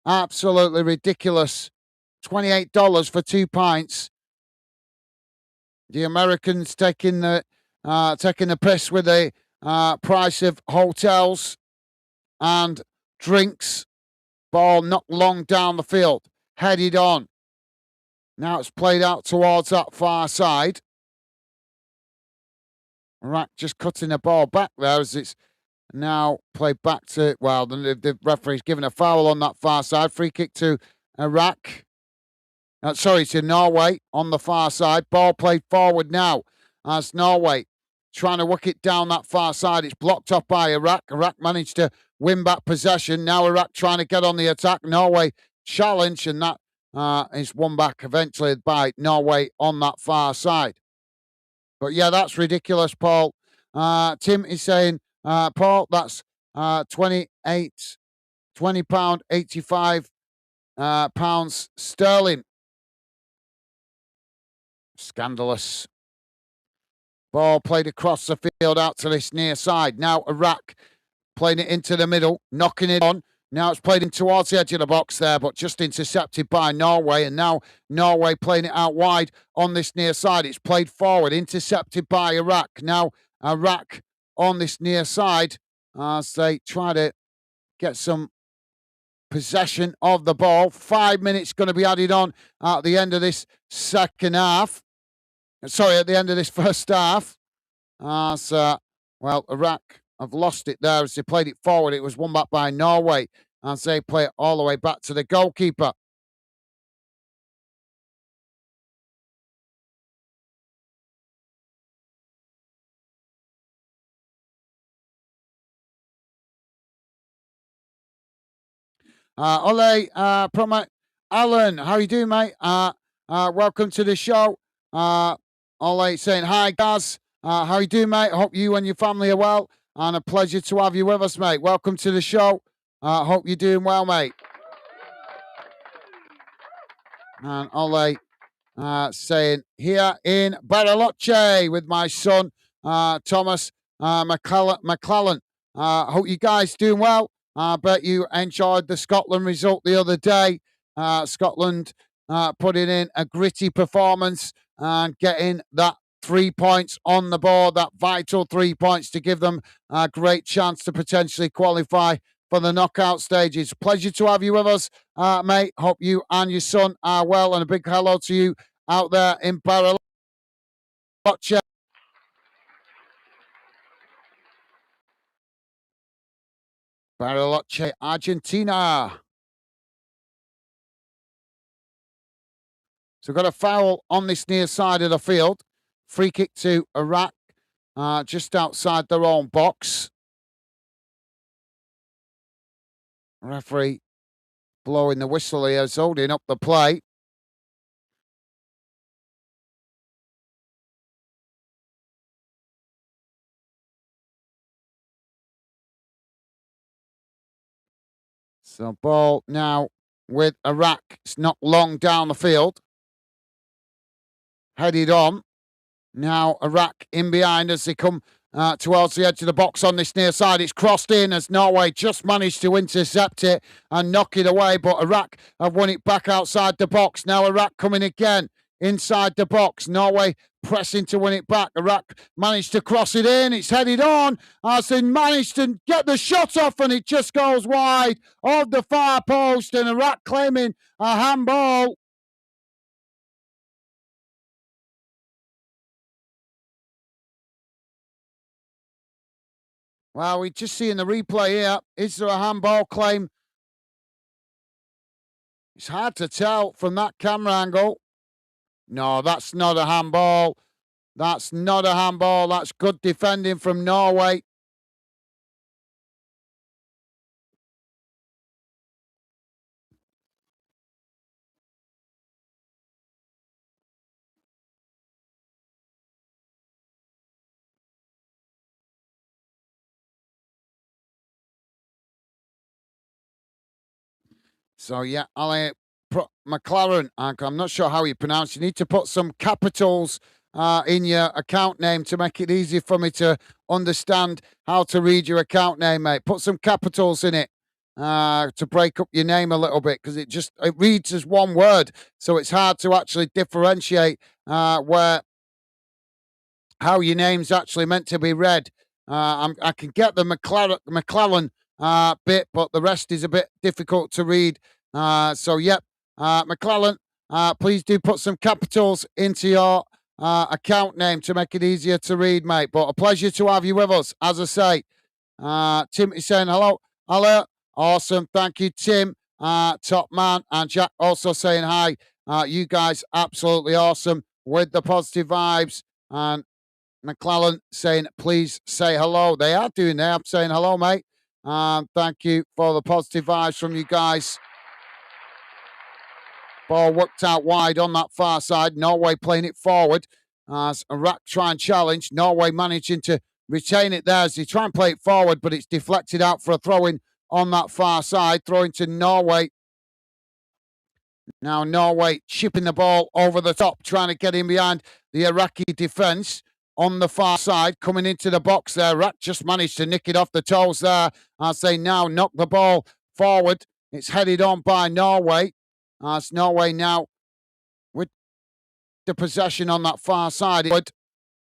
Absolutely ridiculous. $28 for 2 pints. The Americans taking the piss with the price of hotels and drinks. Ball knocked long down the field, headed on. Now it's played out towards that far side. Iraq just cutting the ball back there as it's now played back to, well, the referee's given a foul on that far side. Free kick to Iraq. To Norway on the far side. Ball played forward now as Norway trying to work it down that far side. It's blocked off by Iraq. Iraq managed to win back possession. Now Iraq trying to get on the attack. Norway challenge, and that is won back eventually by Norway on that far side. But yeah, that's ridiculous, Paul. Tim is saying, Paul, that's £20.85 pounds sterling. Scandalous. Ball played across the field out to this near side. Now Iraq playing it into the middle, knocking it on. Now it's played in towards the edge of the box there, but just intercepted by Norway. And now Norway playing it out wide on this near side. It's played forward, intercepted by Iraq. Now Iraq on this near side as they try to get some possession of the ball. 5 minutes going to be added on at the end of this second half. Sorry, at the end of this first half. Iraq have lost it there as they played it forward. It was won back by Norway as they play it all the way back to the goalkeeper. Ole, Promo, Alan, how you doing, mate? Welcome to the show. Ole saying, hi, Gaz. How you doing, mate? Hope you and your family are well. And a pleasure to have you with us, mate. Welcome to the show. Hope you're doing well, mate. And Ole saying, here in Bariloche with my son, Thomas McClellan. Hope you guys doing well. I bet you enjoyed the Scotland result the other day. Scotland putting in a gritty performance and getting that 3 points on the board, that vital 3 points to give them a great chance to potentially qualify for the knockout stages. Pleasure to have you with us, mate. Hope you and your son are well, and a big hello to you out there in Bariloche. Bariloche, Argentina. So we've got a foul on this near side of the field. Free kick to Iraq, just outside their own box. Referee blowing the whistle here, is holding up the play. So ball now with Iraq. It's not long down the field. Headed on. Now Iraq in behind as they come towards the edge of the box on this near side. It's crossed in as Norway just managed to intercept it and knock it away. But Iraq have won it back outside the box. Now Iraq coming again inside the box. Norway pressing to win it back. Iraq managed to cross it in. It's headed on as they managed to get the shot off, and it just goes wide of the far post, and Iraq claiming a handball. Well, we're just seeing the replay here. Is there a handball claim? It's hard to tell from that camera angle. No, that's not a handball. That's not a handball. That's good defending from Norway. So, yeah, Ali McLaren, I'm not sure how you pronounce it. You need to put some capitals in your account name to make it easy for me to understand how to read your account name, mate. Put some capitals in it to break up your name a little bit, because it reads as one word. So it's hard to actually differentiate how your name's actually meant to be read. I can get the McClellan bit, but the rest is a bit difficult to read. So, yep, McClellan, please do put some capitals into your account name to make it easier to read, mate. But a pleasure to have you with us, as I say. Tim is saying hello. Hello. Awesome. Thank you, Tim. Top man. And Jack also saying hi. You guys absolutely awesome with the positive vibes. And McClellan saying, please say hello. They are doing that. I'm saying hello, mate. Thank you for the positive vibes from you guys. Ball worked out wide on that far side. Norway playing it forward as Iraq try and challenge. Norway managing to retain it there as they try and play it forward, but it's deflected out for a throw-in on that far side. Throwing to Norway. Now Norway chipping the ball over the top, trying to get in behind the Iraqi defence on the far side, coming into the box there. Iraq just managed to nick it off the toes there as they now knock the ball forward. It's headed on by Norway as Norway now with the possession on that far side.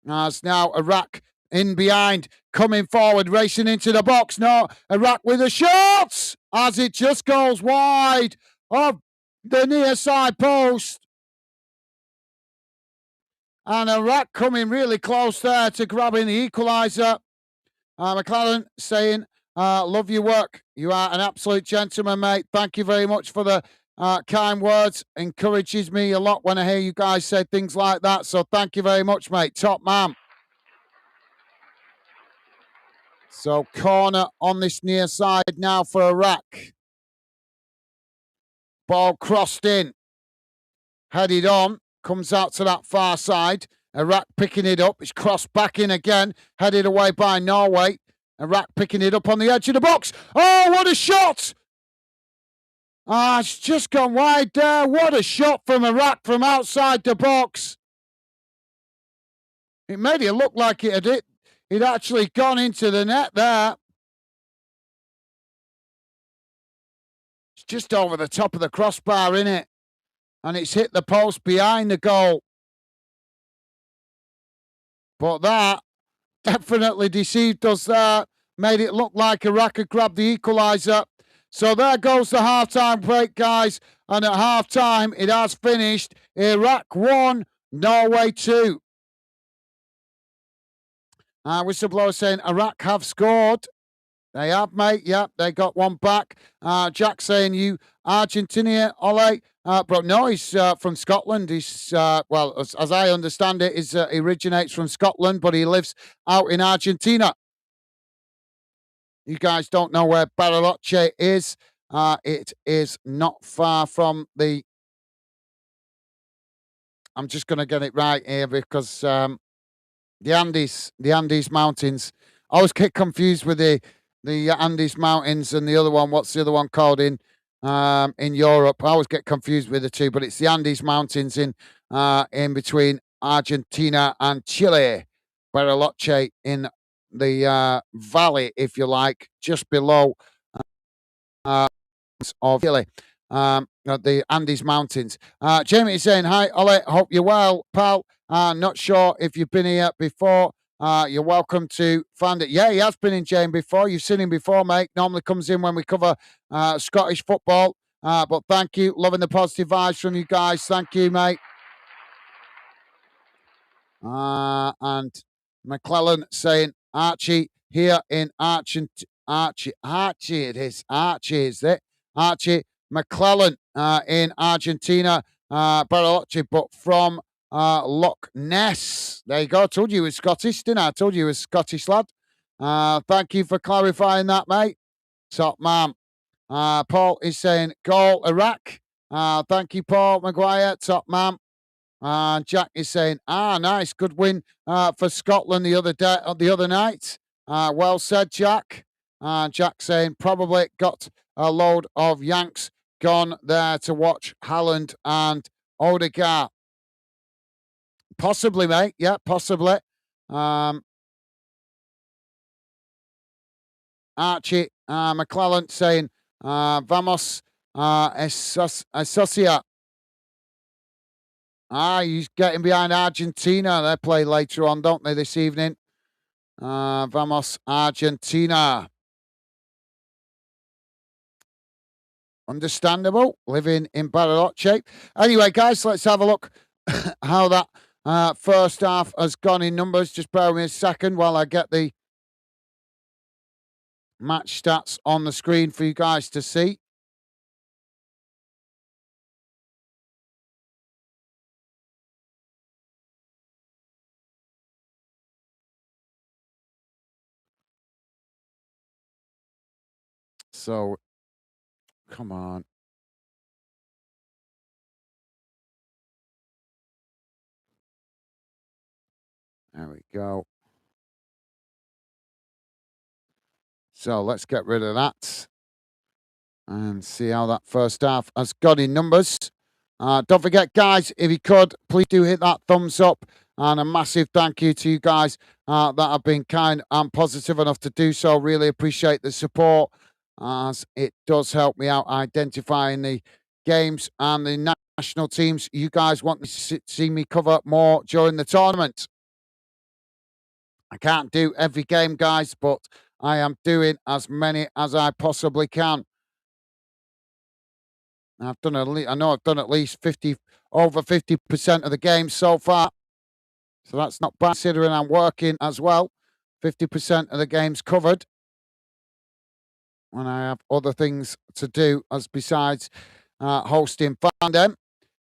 As now Iraq in behind, coming forward, racing into the box. No, Iraq with a shot as it just goes wide of the near side post. And Iraq coming really close there to grabbing the equaliser. McClellan saying, love your work. You are an absolute gentleman, mate. Thank you very much for the kind words. Encourages me a lot when I hear you guys say things like that. So thank you very much, mate. Top man. So corner on this near side now for Iraq. Ball crossed in. Headed on. Comes out to that far side. Iraq picking it up. It's crossed back in again. Headed away by Norway. Iraq picking it up on the edge of the box. Oh, what a shot! It's just gone wide there. What a shot from Iraq from outside the box. It made it look like it'd actually gone into the net there. It's just over the top of the crossbar, innit? And it's hit the post behind the goal. But that definitely deceived us there. Made it look like Iraq had grabbed the equaliser. So there goes the half-time break, guys. And at half-time, it has finished. Iraq 1, Norway 2. Whistleblower saying Iraq have scored. They have, mate. Yep, they got one back. Jack saying you Argentinian, Ole. But no, he's from Scotland. He's, well, as I understand it, he originates from Scotland, but he lives out in Argentina. You guys don't know where Bariloche is. It is not far from the... I'm just going to get it right here because the Andes Mountains. I always get confused with the Andes Mountains and the other one. What's the other one called in Europe? I always get confused with the two, but it's the Andes Mountains in between Argentina and Chile. Bariloche in the valley, if you like, just below of Chile. The Andes Mountains. Jamie is saying, hi, Ollie, hope you're well, pal. Not sure if you've been here before. You're welcome to find it. Yeah, he has been in, Jamie, before. You've seen him before, mate. Normally comes in when we cover Scottish football. But thank you. Loving the positive vibes from you guys. Thank you, mate. And McClellan saying, Archie here in Archie it is. Archie, is it? Archie McClellan in Argentina, Bariloche, but from Loch Ness. There you go. I told you he was Scottish, didn't I? I told you he was a Scottish lad. Thank you for clarifying that, mate. Top man. Paul is saying, goal Iraq. Thank you, Paul Maguire. Top man. Jack is saying, nice, good win for Scotland the other night. Well said, Jack. Jack saying probably got a load of Yanks gone there to watch Haaland and Odegaard. Possibly, mate. Yeah, possibly. Archie McClellan saying, vamos Esocia. He's getting behind Argentina. They play later on, don't they, this evening? Vamos, Argentina. Understandable, living in Bariloche. Anyway, guys, let's have a look how that first half has gone in numbers. Just bear with me a second while I get the match stats on the screen for you guys to see. So, come on. There we go. So, let's get rid of that and see how that first half has got in numbers. Don't forget, guys, if you could, please do hit that thumbs up. And a massive thank you to you guys that have been kind and positive enough to do so. Really appreciate the support, as it does help me out identifying the games and the national teams you guys want to see me cover more during the tournament. I can't do every game, guys, but I am doing as many as I possibly can. I've done I know I've done at least over 50% of the games so far. So that's not bad considering I'm working as well. 50% of the games covered when I have other things to do as besides hosting fandom.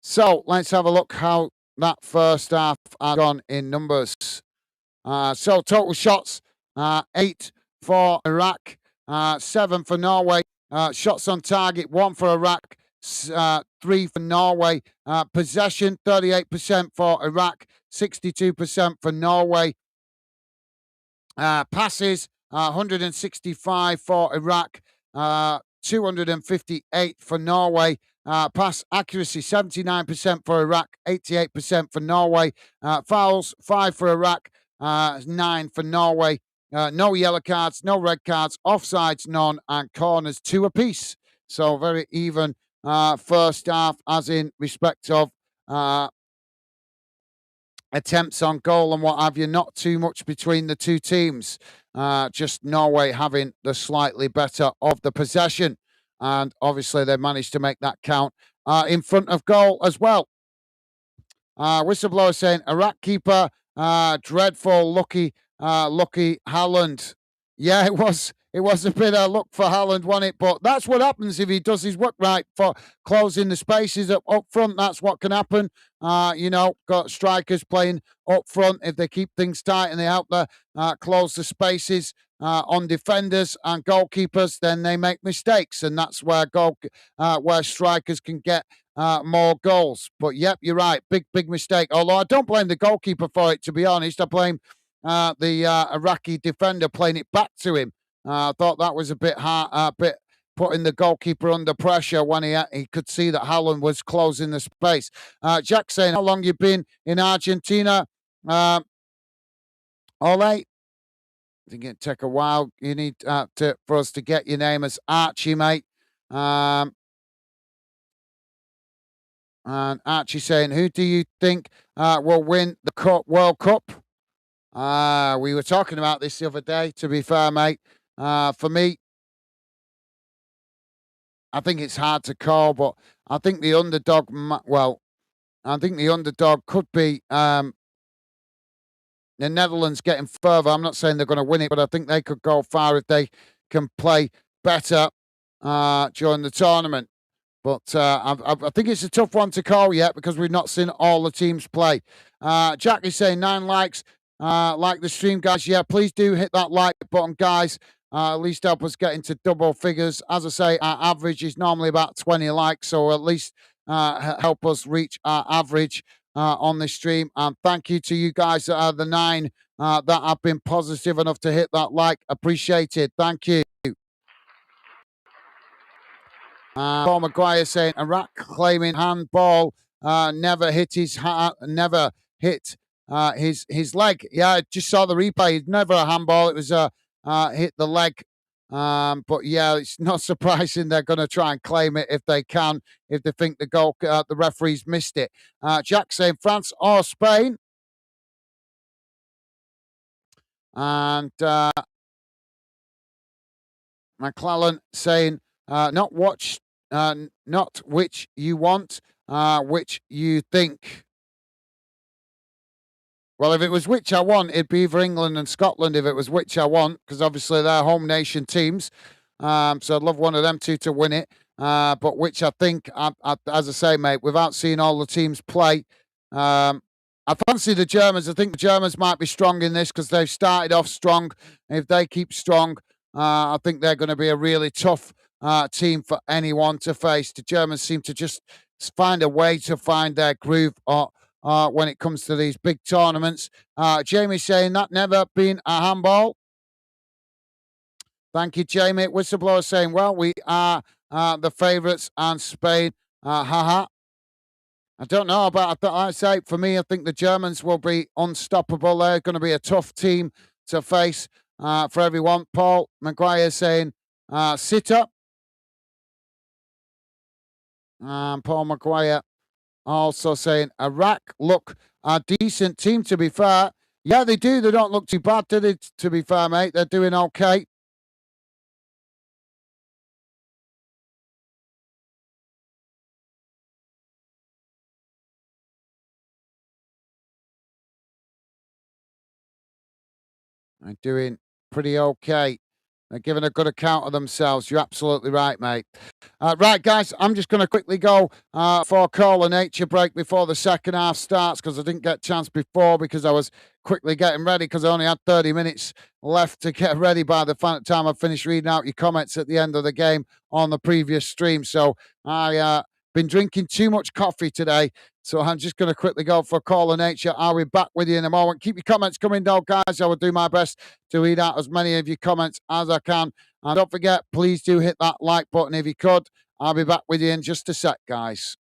So let's have a look how that first half has gone in numbers. So total shots, 8 for Iraq, 7 for Norway. Shots on target, 1 for Iraq, 3 for Norway. Possession, 38% for Iraq, 62% for Norway. Passes, 165 for Iraq, 258 for Norway. Pass accuracy, 79% for Iraq, 88% for Norway. Fouls, 5 for Iraq, 9 for Norway. No yellow cards, no red cards, offsides, none, and corners, 2 apiece. So very even first half, as in respect of attempts on goal and what have you. Not too much between the two teams. Just Norway having the slightly better of the possession. And obviously they managed to make that count in front of goal as well. Whistleblower saying Iraq keeper, dreadful, lucky Haaland. Yeah, it was. It was a bit of luck for Haaland, wasn't it? But that's what happens if he does his work right for closing the spaces up front. That's what can happen. Got strikers playing up front. If they keep things tight and they help close the spaces on defenders and goalkeepers, then they make mistakes, and that's where where strikers can get more goals. But yep, you're right. Big mistake. Although I don't blame the goalkeeper for it, to be honest. I blame the Iraqi defender playing it back to him. I thought that was a bit hard, bit putting the goalkeeper under pressure when he could see that Haaland was closing the space. Jack saying, how long you been in Argentina? Ole, I think it'd take a while. You need for us to get your name as Archie, mate. And Archie saying, who do you think will win the World Cup? We were talking about this the other day, to be fair, mate. For me, I think it's hard to call, but I think the underdog, I think the underdog could be the Netherlands getting further. I'm not saying they're going to win it, but I think they could go far if they can play better during the tournament. But I think it's a tough one to call yet because we've not seen all the teams play. Jack is saying 9 likes. Like the stream, guys. Yeah, please do hit that like button, guys. At least help us get into double figures. As I say, our average is normally about 20 likes, so at least help us reach our average on this stream. And thank you to you guys that are the 9 that have been positive enough to hit that like. Appreciate it. Thank you. Paul Maguire saying Iraq claiming handball never hit his leg. Yeah, I just saw the replay. It's never a handball. It was hit the leg. But yeah, it's not surprising they're going to try and claim it if they can, if they think the referees missed it. Jack saying France or Spain. And McClellan saying, not which you want, which you think. Well, if it was which I want, it'd be either England and Scotland if it was which I want, because obviously they're home nation teams. So I'd love one of them two to win it. But which I think, as I say, mate, without seeing all the teams play, I fancy the Germans. I think the Germans might be strong in this because they've started off strong. If they keep strong, I think they're going to be a really tough team for anyone to face. The Germans seem to just find a way to find their groove when it comes to these big tournaments. Jamie saying that never been a handball. Thank you, Jamie. Whistleblower saying, well, we are the favourites and Spain. Haha. I don't know about that. I say for me, I think the Germans will be unstoppable. They're going to be a tough team to face for everyone. Paul Maguire saying, sit up. Paul Maguire also saying, Iraq look a decent team, to be fair. Yeah, they do. They don't look too bad, do they, to be fair, mate? They're doing okay. They're doing pretty okay. They're giving a good account of themselves. You're absolutely right, mate. Right, guys, I'm just going to quickly go for a call of nature break before the second half starts because I didn't get a chance before because I was quickly getting ready because I only had 30 minutes left to get ready by the time I finished reading out your comments at the end of the game on the previous stream. So I been drinking too much coffee today. So I'm just going to quickly go for a call of nature. I'll be back with you in a moment. Keep your comments coming, though, guys. I will do my best to read out as many of your comments as I can. And don't forget, please do hit that like button if you could. I'll be back with you in just a sec, guys.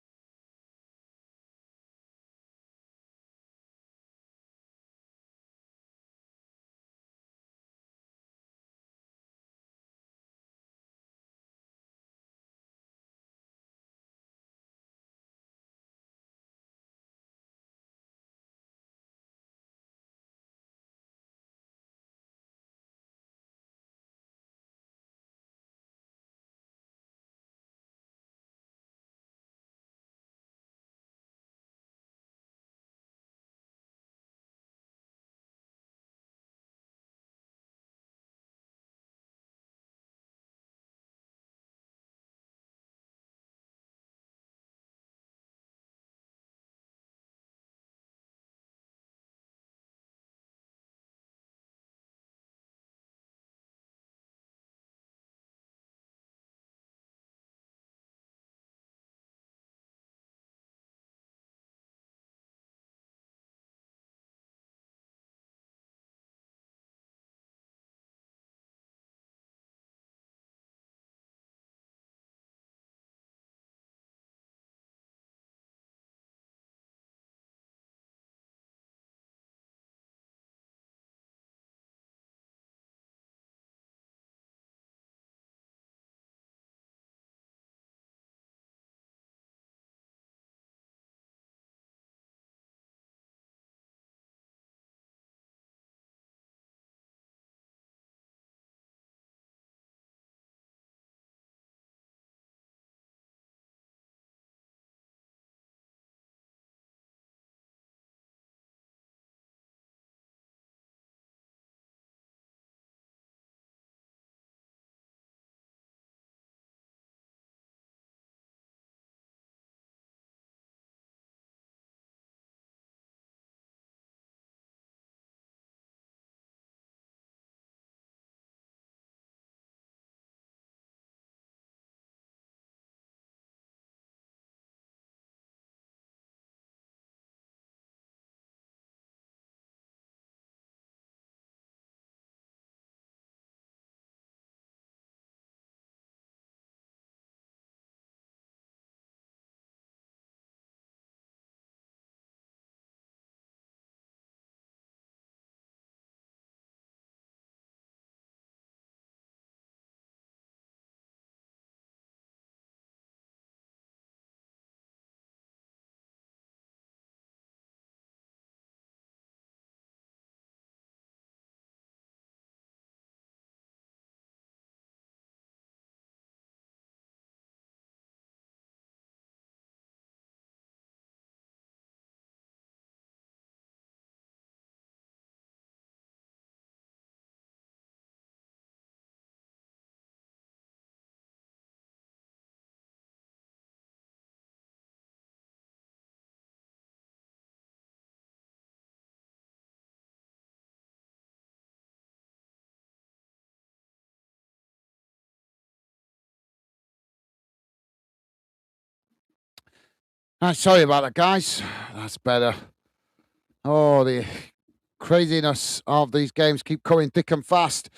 Sorry about that, guys. That's better. Oh, the craziness of these games keep coming thick and fast.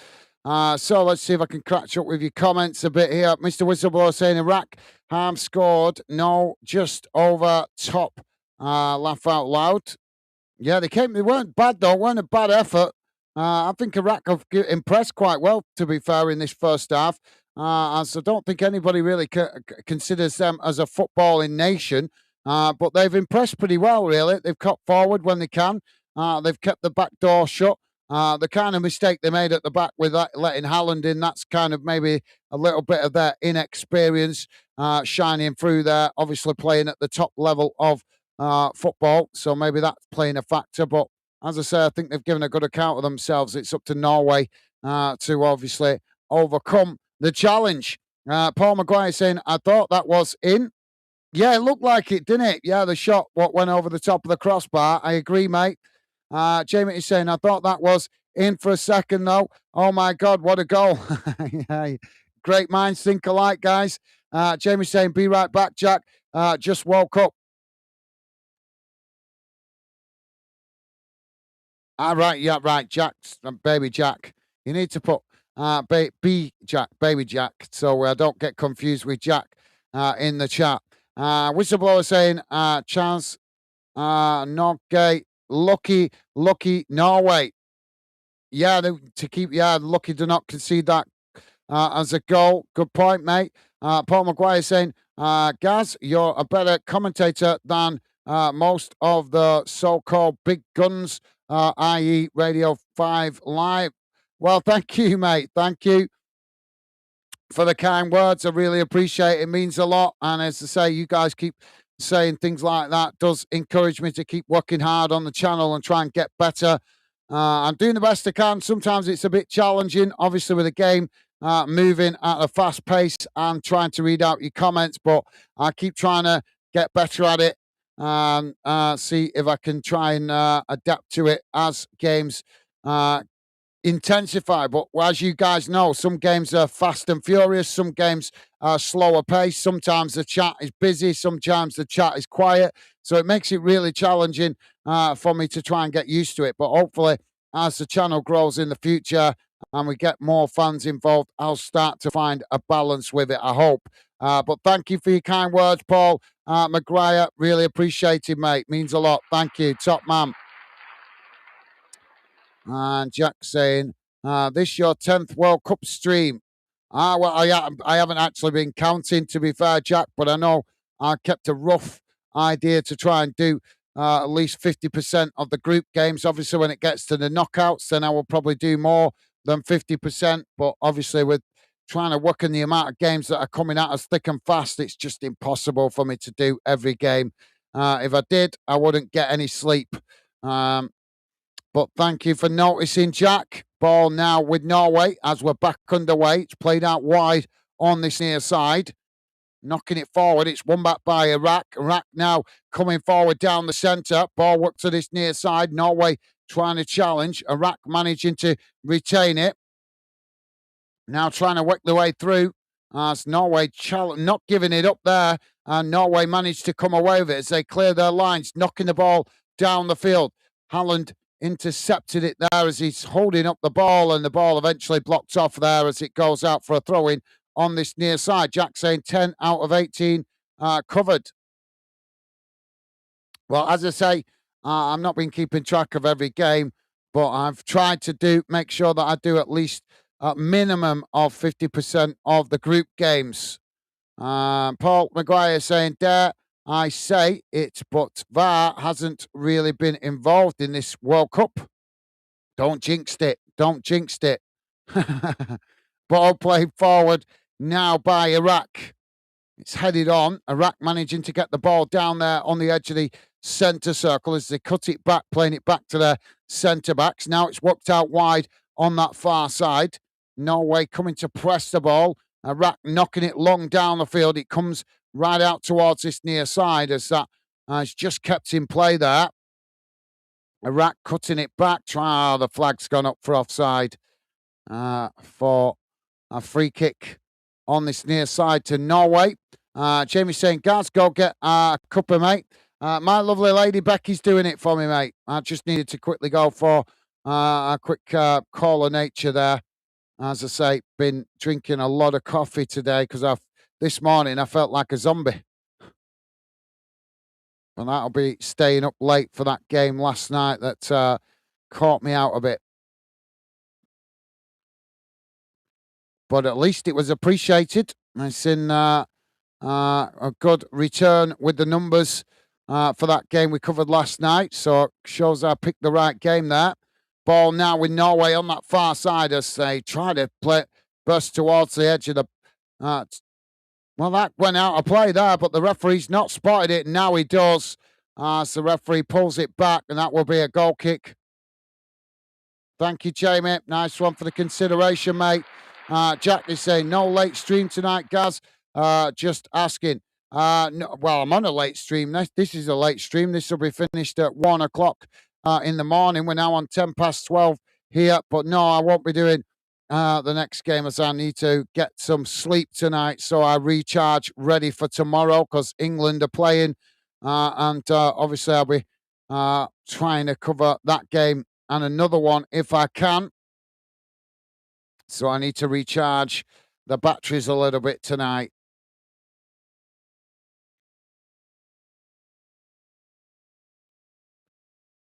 So let's see if I can catch up with your comments a bit here. Mr. Whistleblower saying Iraq scored. No, just over top. Laugh out loud. Yeah, they weren't bad though. Weren't a bad effort. I think Iraq have impressed quite well, to be fair, in this first half. So I don't think anybody really considers them as a footballing nation. But they've impressed pretty well, really. They've cut forward when they can. They've kept the back door shut. The kind of mistake they made at the back with letting Haaland in, that's kind of maybe a little bit of their inexperience shining through there. Obviously, playing at the top level of football, so maybe that's playing a factor. But as I say, I think they've given a good account of themselves. It's up to Norway to obviously overcome the challenge. Paul Maguire saying, I thought that was in. Yeah, it looked like it, didn't it? Yeah, the shot what went over the top of the crossbar. I agree, mate. Jamie is saying, I thought that was in for a second, though. Oh, my God, what a goal. Yeah, great minds think alike, guys. Jamie saying, be right back, Jack. Just woke up. Right, yeah, right. Jack's baby Jack. You need to put Jack, baby Jack, so I don't get confused with Jack in the chat. Whistleblower saying, chance, Norgate, lucky Norway. Yeah, to keep, lucky to not concede that as a goal. Good point, mate. Paul Maguire saying, Gaz, you're a better commentator than most of the so-called big guns, i.e. Radio 5 Live. Well, thank you, mate. Thank you for the kind words. I really appreciate it. It means a lot. And as I say, you guys keep saying things like that does encourage me to keep working hard on the channel and try and get better. I'm doing the best I can. Sometimes it's a bit challenging, obviously, with the game moving at a fast pace and trying to read out your comments, but I keep trying to get better at it and see if I can try and adapt to it as games intensify. But as you guys know, some games are fast and furious, some games are slower pace. Sometimes the chat is busy, sometimes the chat is quiet. So it makes it really challenging for me to try and get used to it. But hopefully, as the channel grows in the future and we get more fans involved, I'll start to find a balance with it, I hope. But thank you for your kind words, Paul Maguire. Really appreciate it, mate. Means a lot. Thank you. Top man. And Jack saying, this your 10th World Cup stream. Well, I haven't actually been counting, to be fair, Jack, but I know I kept a rough idea to try and do at least 50% of the group games. Obviously, when it gets to the knockouts, then I will probably do more than 50%. But obviously, with trying to work in the amount of games that are coming at us thick and fast, it's just impossible for me to do every game. If I did, I wouldn't get any sleep. But thank you for noticing, Jack. Ball now with Norway as we're back underway. It's played out wide on this near side. Knocking it forward. It's won back by Iraq. Iraq now coming forward down the centre. Ball work to this near side. Norway trying to challenge. Iraq managing to retain it. Now trying to work their way through. As Norway not giving it up there. And Norway managed to come away with it as they clear their lines. Knocking the ball down the field. Haaland intercepted it there as he's holding up the ball, and the ball eventually blocked off there as it goes out for a throw-in on this near side. Jack saying 10 out of 18 covered. Well, as I say, I've not been keeping track of every game, but I've tried to make sure that I do at least a minimum of 50% of the group games. Paul Maguire saying, dare I say it, but VAR hasn't really been involved in this World Cup. Don't jinx it. Don't jinx it. Ball played forward now by Iraq. It's headed on. Iraq managing to get the ball down there on the edge of the centre circle as they cut it back, playing it back to their centre backs. Now it's worked out wide on that far side. Norway coming to press the ball. Iraq knocking it long down the field. It comes right out towards this near side as that has just kept in play there. Iraq cutting it back. The flag's gone up for offside for a free kick on this near side to Norway. Jamie saying, Gaz, go get a cuppa, mate. My lovely lady Becky's doing it for me, mate. I just needed to quickly go for a quick call of nature there. As I say, been drinking a lot of coffee today because this morning I felt like a zombie. And that'll be staying up late for that game last night that caught me out a bit. But at least it was appreciated. It's in a good return with the numbers for that game we covered last night. So it shows I picked the right game there. Ball now with Norway on that far side as they try to burst towards the edge of the. Well, that went out of play there, but the referee's not spotted it. Now he does. So the referee pulls it back, and that will be a goal kick. Thank you, Jamie. Nice one for the consideration, mate. Jack is saying, no late stream tonight, Gaz. Just asking. No, well, I'm on a late stream. This is a late stream. This will be finished at 1 o'clock in the morning. We're now on 12 here. But no, I won't be doing the next game as I need to get some sleep tonight. So I recharge ready for tomorrow because England are playing. And obviously I'll be trying to cover that game and another one if I can. So I need to recharge the batteries a little bit tonight.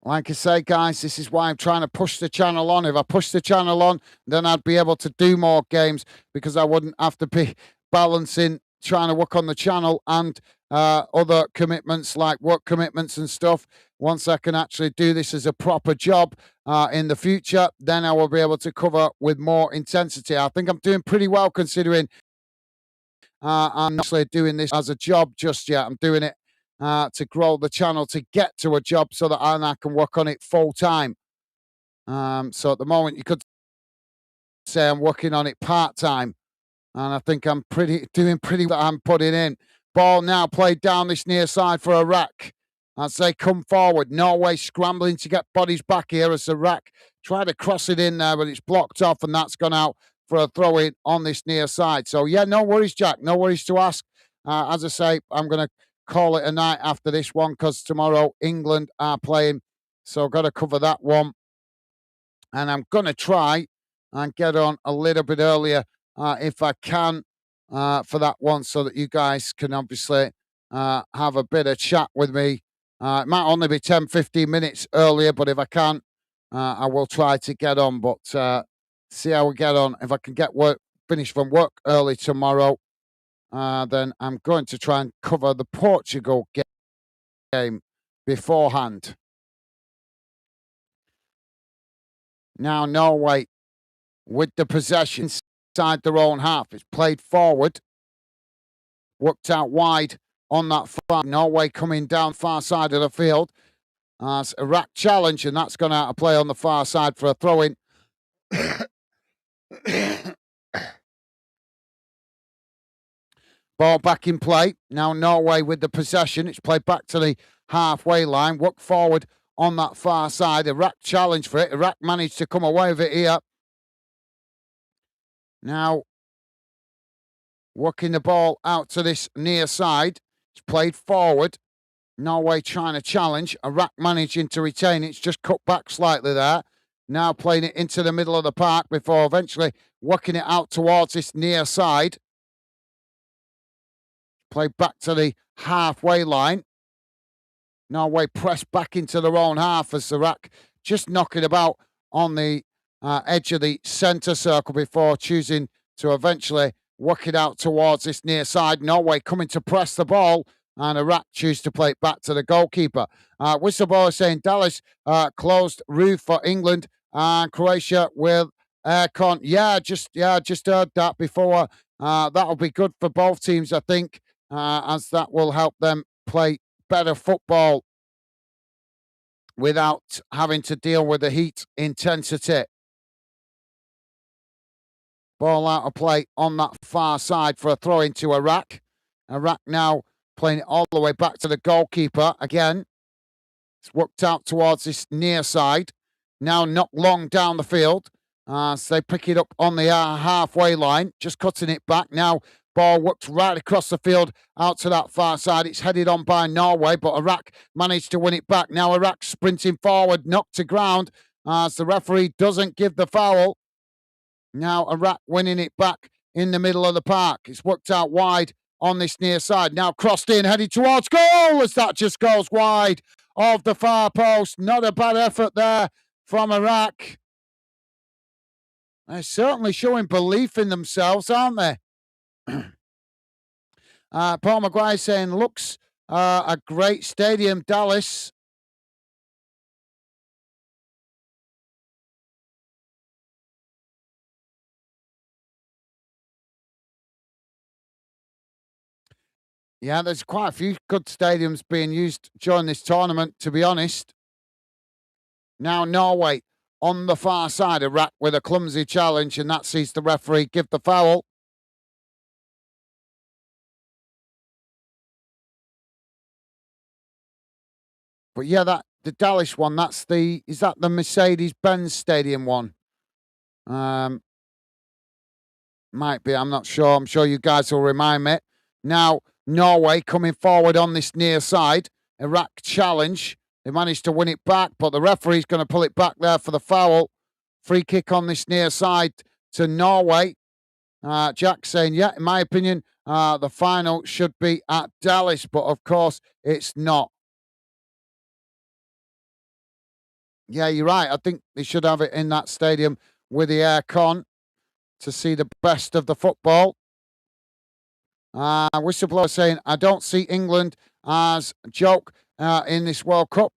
Like I say, guys, this is why I'm trying to push the channel on. If I push the channel on, then I'd be able to do more games because I wouldn't have to be balancing trying to work on the channel and other commitments like work commitments and stuff. Once I can actually do this as a proper job in the future, then I will be able to cover with more intensity. I think I'm doing pretty well considering I'm not actually doing this as a job just yet. I'm doing it to grow the channel to get to a job so that I can work on it full time. So at the moment, you could say I'm working on it part time, and I think I'm doing pretty well. I'm putting in ball now played down this near side for Iraq as they come forward. Norway scrambling to get bodies back here as Iraq try to cross it in there, but it's blocked off, and that's gone out for a throw in on this near side. So yeah, no worries, Jack. No worries to ask. As I say, I'm going to call it a night after this one because tomorrow England are playing. So I've got to cover that one. And I'm going to try and get on a little bit earlier if I can for that one so that you guys can obviously have a bit of chat with me. It might only be 10, 15 minutes earlier, but if I can, I will try to get on. But see how we get on. If I can get finish from work early tomorrow, then I'm going to try and cover the Portugal game beforehand. Now Norway with the possession inside their own half. It's played forward, worked out wide on that far. Norway coming down far side of the field. It's Iraq challenge, and that's gone out of play on the far side for a throw-in. Ball back in play. Now Norway with the possession. It's played back to the halfway line. Work forward on that far side. Iraq challenge for it. Iraq managed to come away with it here. Now working the ball out to this near side. It's played forward. Norway trying to challenge. Iraq managing to retain it. It's just cut back slightly there. Now playing it into the middle of the park before eventually working it out towards this near side. Played back to the halfway line. Norway pressed back into their own half as Iraq just knocking about on the edge of the centre circle before choosing to eventually work it out towards this near side. Norway coming to press the ball, and Iraq choose to play it back to the goalkeeper. Whistleblower saying Dallas closed roof for England and Croatia with aircon. Just heard that before. That'll be good for both teams, I think, as that will help them play better football without having to deal with the heat intensity. Ball out of play on that far side for a throw into Iraq. Iraq now playing it all the way back to the goalkeeper again. It's worked out towards this near side. Now not long down the field. So they pick it up on the halfway line, just cutting it back. Now Ball whipped right across the field out to that far side. It's headed on by Norway, but Iraq managed to win it back. Now Iraq sprinting forward, knocked to ground as the referee doesn't give the foul. Now Iraq winning it back in the middle of the park. It's worked out wide on this near side. Now crossed in, headed towards goal as that just goes wide of the far post. Not a bad effort there from Iraq. They're certainly showing belief in themselves, aren't they? Paul Maguire saying, looks a great stadium, Dallas. Yeah, there's quite a few good stadiums being used during this tournament, to be honest. Now Norway on the far side, Iraq with a clumsy challenge, and that sees the referee give the foul. But yeah, the Dallas one, is that the Mercedes-Benz Stadium one? Might be, I'm not sure. I'm sure you guys will remind me. Now, Norway coming forward on this near side. Iraq challenge. They managed to win it back, but the referee's going to pull it back there for the foul. Free kick on this near side to Norway. Jack saying, yeah, in my opinion, the final should be at Dallas, but of course it's not. Yeah, you're right. I think they should have it in that stadium with the aircon to see the best of the football. Whistleblower saying, I don't see England as a joke in this World Cup.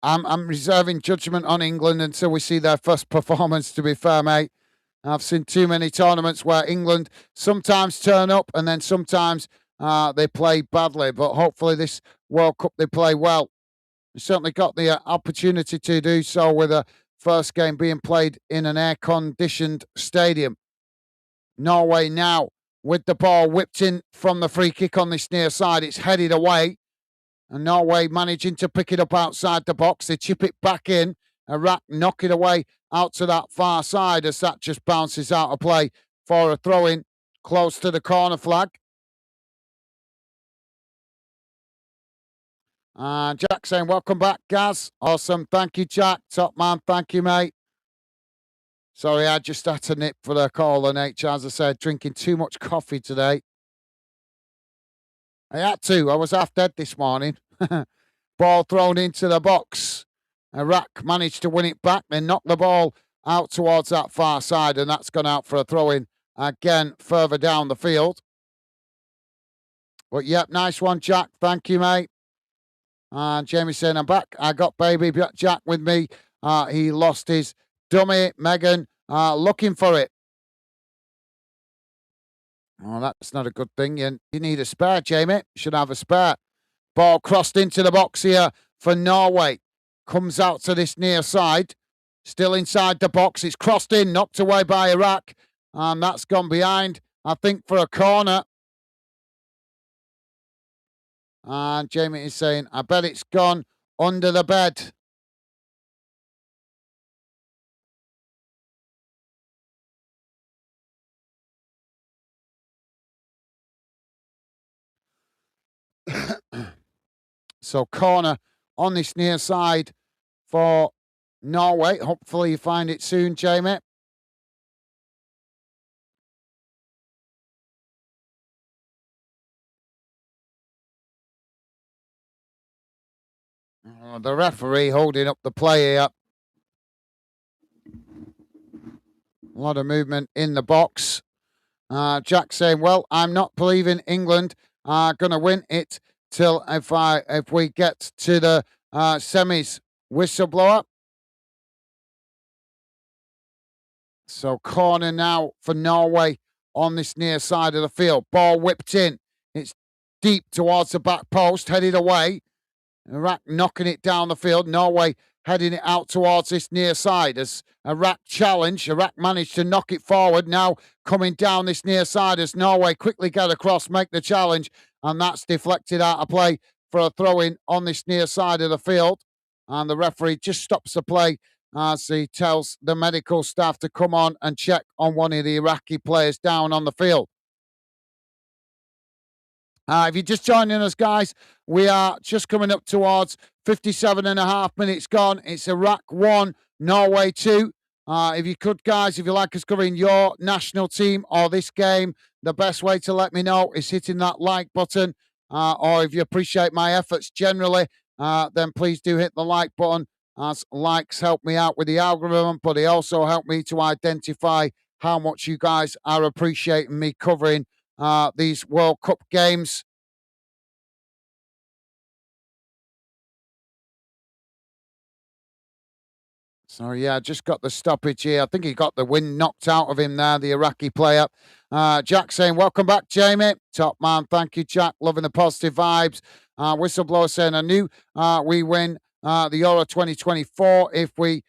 I'm reserving judgment on England until we see their first performance, to be fair, mate. I've seen too many tournaments where England sometimes turn up and then sometimes they play badly. But hopefully this World Cup they play well. We certainly got the opportunity to do so with a first game being played in an air-conditioned stadium. Norway now with the ball whipped in from the free kick on this near side. It's headed away. And Norway managing to pick it up outside the box. They chip it back in. Iraq knock it away out to that far side as that just bounces out of play for a throw-in close to the corner flag. Jack saying, welcome back, Gaz. Awesome. Thank you, Jack. Top man. Thank you, mate. Sorry, I just had to nip for the call on H. As I said, drinking too much coffee today. I had to. I was half dead this morning. Ball thrown into the box. Iraq managed to win it back. They knocked the ball out towards that far side, and that's gone out for a throw-in again further down the field. But, yep, nice one, Jack. Thank you, mate. And Jamie saying, I'm back. I got baby Jack with me. He lost his dummy. Megan looking for it. Oh, that's not a good thing. You need a spare, Jamie. You should have a spare. Ball crossed into the box here for Norway. Comes out to this near side. Still inside the box. It's crossed in, knocked away by Iraq. And that's gone behind, I think, for a corner. And Jamie is saying, I bet it's gone under the bed. So corner on this near side for Norway. Hopefully you find it soon, Jamie. The referee holding up the play here. A lot of movement in the box. Jack saying, well, I'm not believing England are going to win it till if we get to the semis. Whistleblower. So corner now for Norway on this near side of the field. Ball whipped in. It's deep towards the back post, headed away. Iraq knocking it down the field. Norway heading it out towards this near side as Iraq challenge. Iraq managed to knock it forward. Now coming down this near side as Norway quickly get across, make the challenge, and that's deflected out of play for a throw-in on this near side of the field. And the referee just stops the play as he tells the medical staff to come on and check on one of the Iraqi players down on the field. If you're just joining us, guys, we are just coming up towards 57 and a half minutes gone. It's Iraq 1, Norway 2. If you could, guys, if you like us covering your national team or this game, the best way to let me know is hitting that like button. Or if you appreciate my efforts generally, then please do hit the like button, as likes help me out with the algorithm, but they also help me to identify how much you guys are appreciating me covering these World Cup games. So, yeah, just got the stoppage here. I think he got the wind knocked out of him there, the Iraqi player. Jack saying, welcome back, Jamie. Top man. Thank you, Jack. Loving the positive vibes. Whistleblower saying, I knew we win the Euro 2024 if we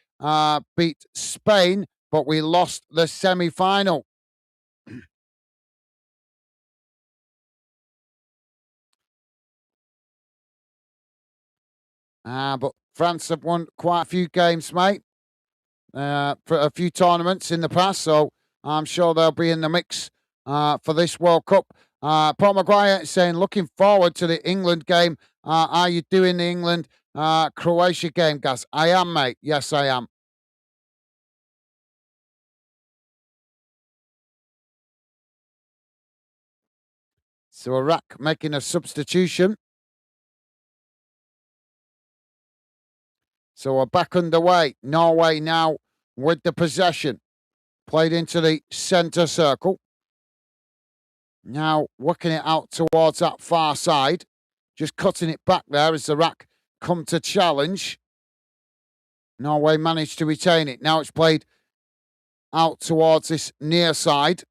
beat Spain, but we lost the semi-final. But France have won quite a few games, mate. For a few tournaments in the past, so I'm sure they'll be in the mix for this World Cup. Paul Maguire is saying, looking forward to the England game. Are you doing the England Croatia game, Gas? I am, mate. Yes, I am. So Iraq making a substitution. So we're back underway. Norway now with the possession. Played into the centre circle. Now working it out towards that far side. Just cutting it back there as Iraq come to challenge. Norway managed to retain it. Now it's played out towards this near side.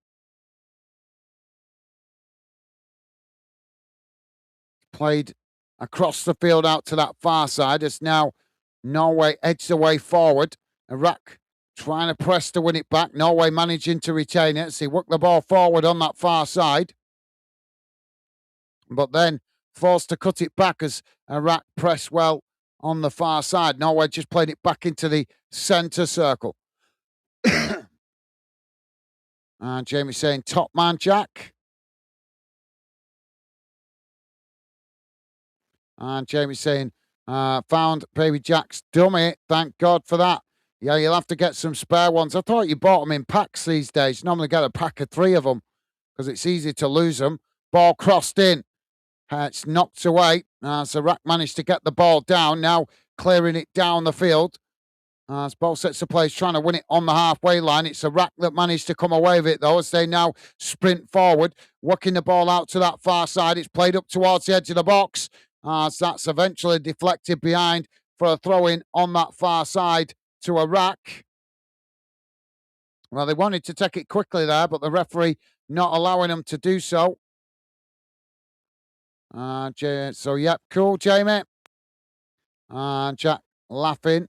Played across the field out to that far side. It's now Norway edged the way forward. Iraq trying to press to win it back. Norway managing to retain it. So he worked the ball forward on that far side. But then forced to cut it back as Iraq pressed well on the far side. Norway just played it back into the centre circle. And Jamie saying, top man, Jack. And Jamie saying, found Baby Jack's dummy. Thank God for that. Yeah, you'll have to get some spare ones. I thought you bought them in packs these days. You normally get a pack of 3 of them because it's easy to lose them. Ball crossed in. It's knocked away. So Iraq managed to get the ball down. Now clearing it down the field. As both sets of players trying to win it on the halfway line. It's Iraq that managed to come away with it, though, as they now sprint forward, working the ball out to that far side. It's played up towards the edge of the box. As that's eventually deflected behind for a throw-in on that far side to Iraq. Well, they wanted to take it quickly there, but the referee not allowing them to do so. So, yep, cool, Jamie. And Jack laughing.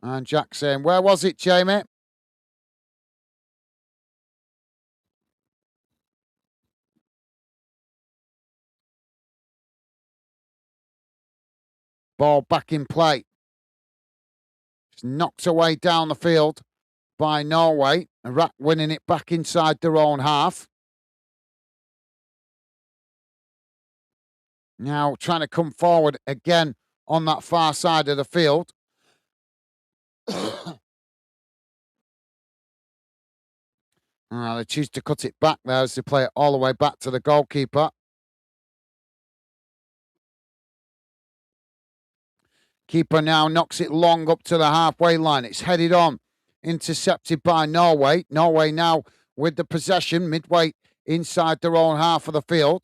And Jack saying, where was it, Jamie? Ball back in play. It's knocked away down the field by Norway. Iraq winning it back inside their own half. Now trying to come forward again on that far side of the field. They choose to cut it back there as they play it all the way back to the goalkeeper. Keeper now knocks it long up to the halfway line. It's headed on. Intercepted by Norway. Norway now with the possession midway inside their own half of the field.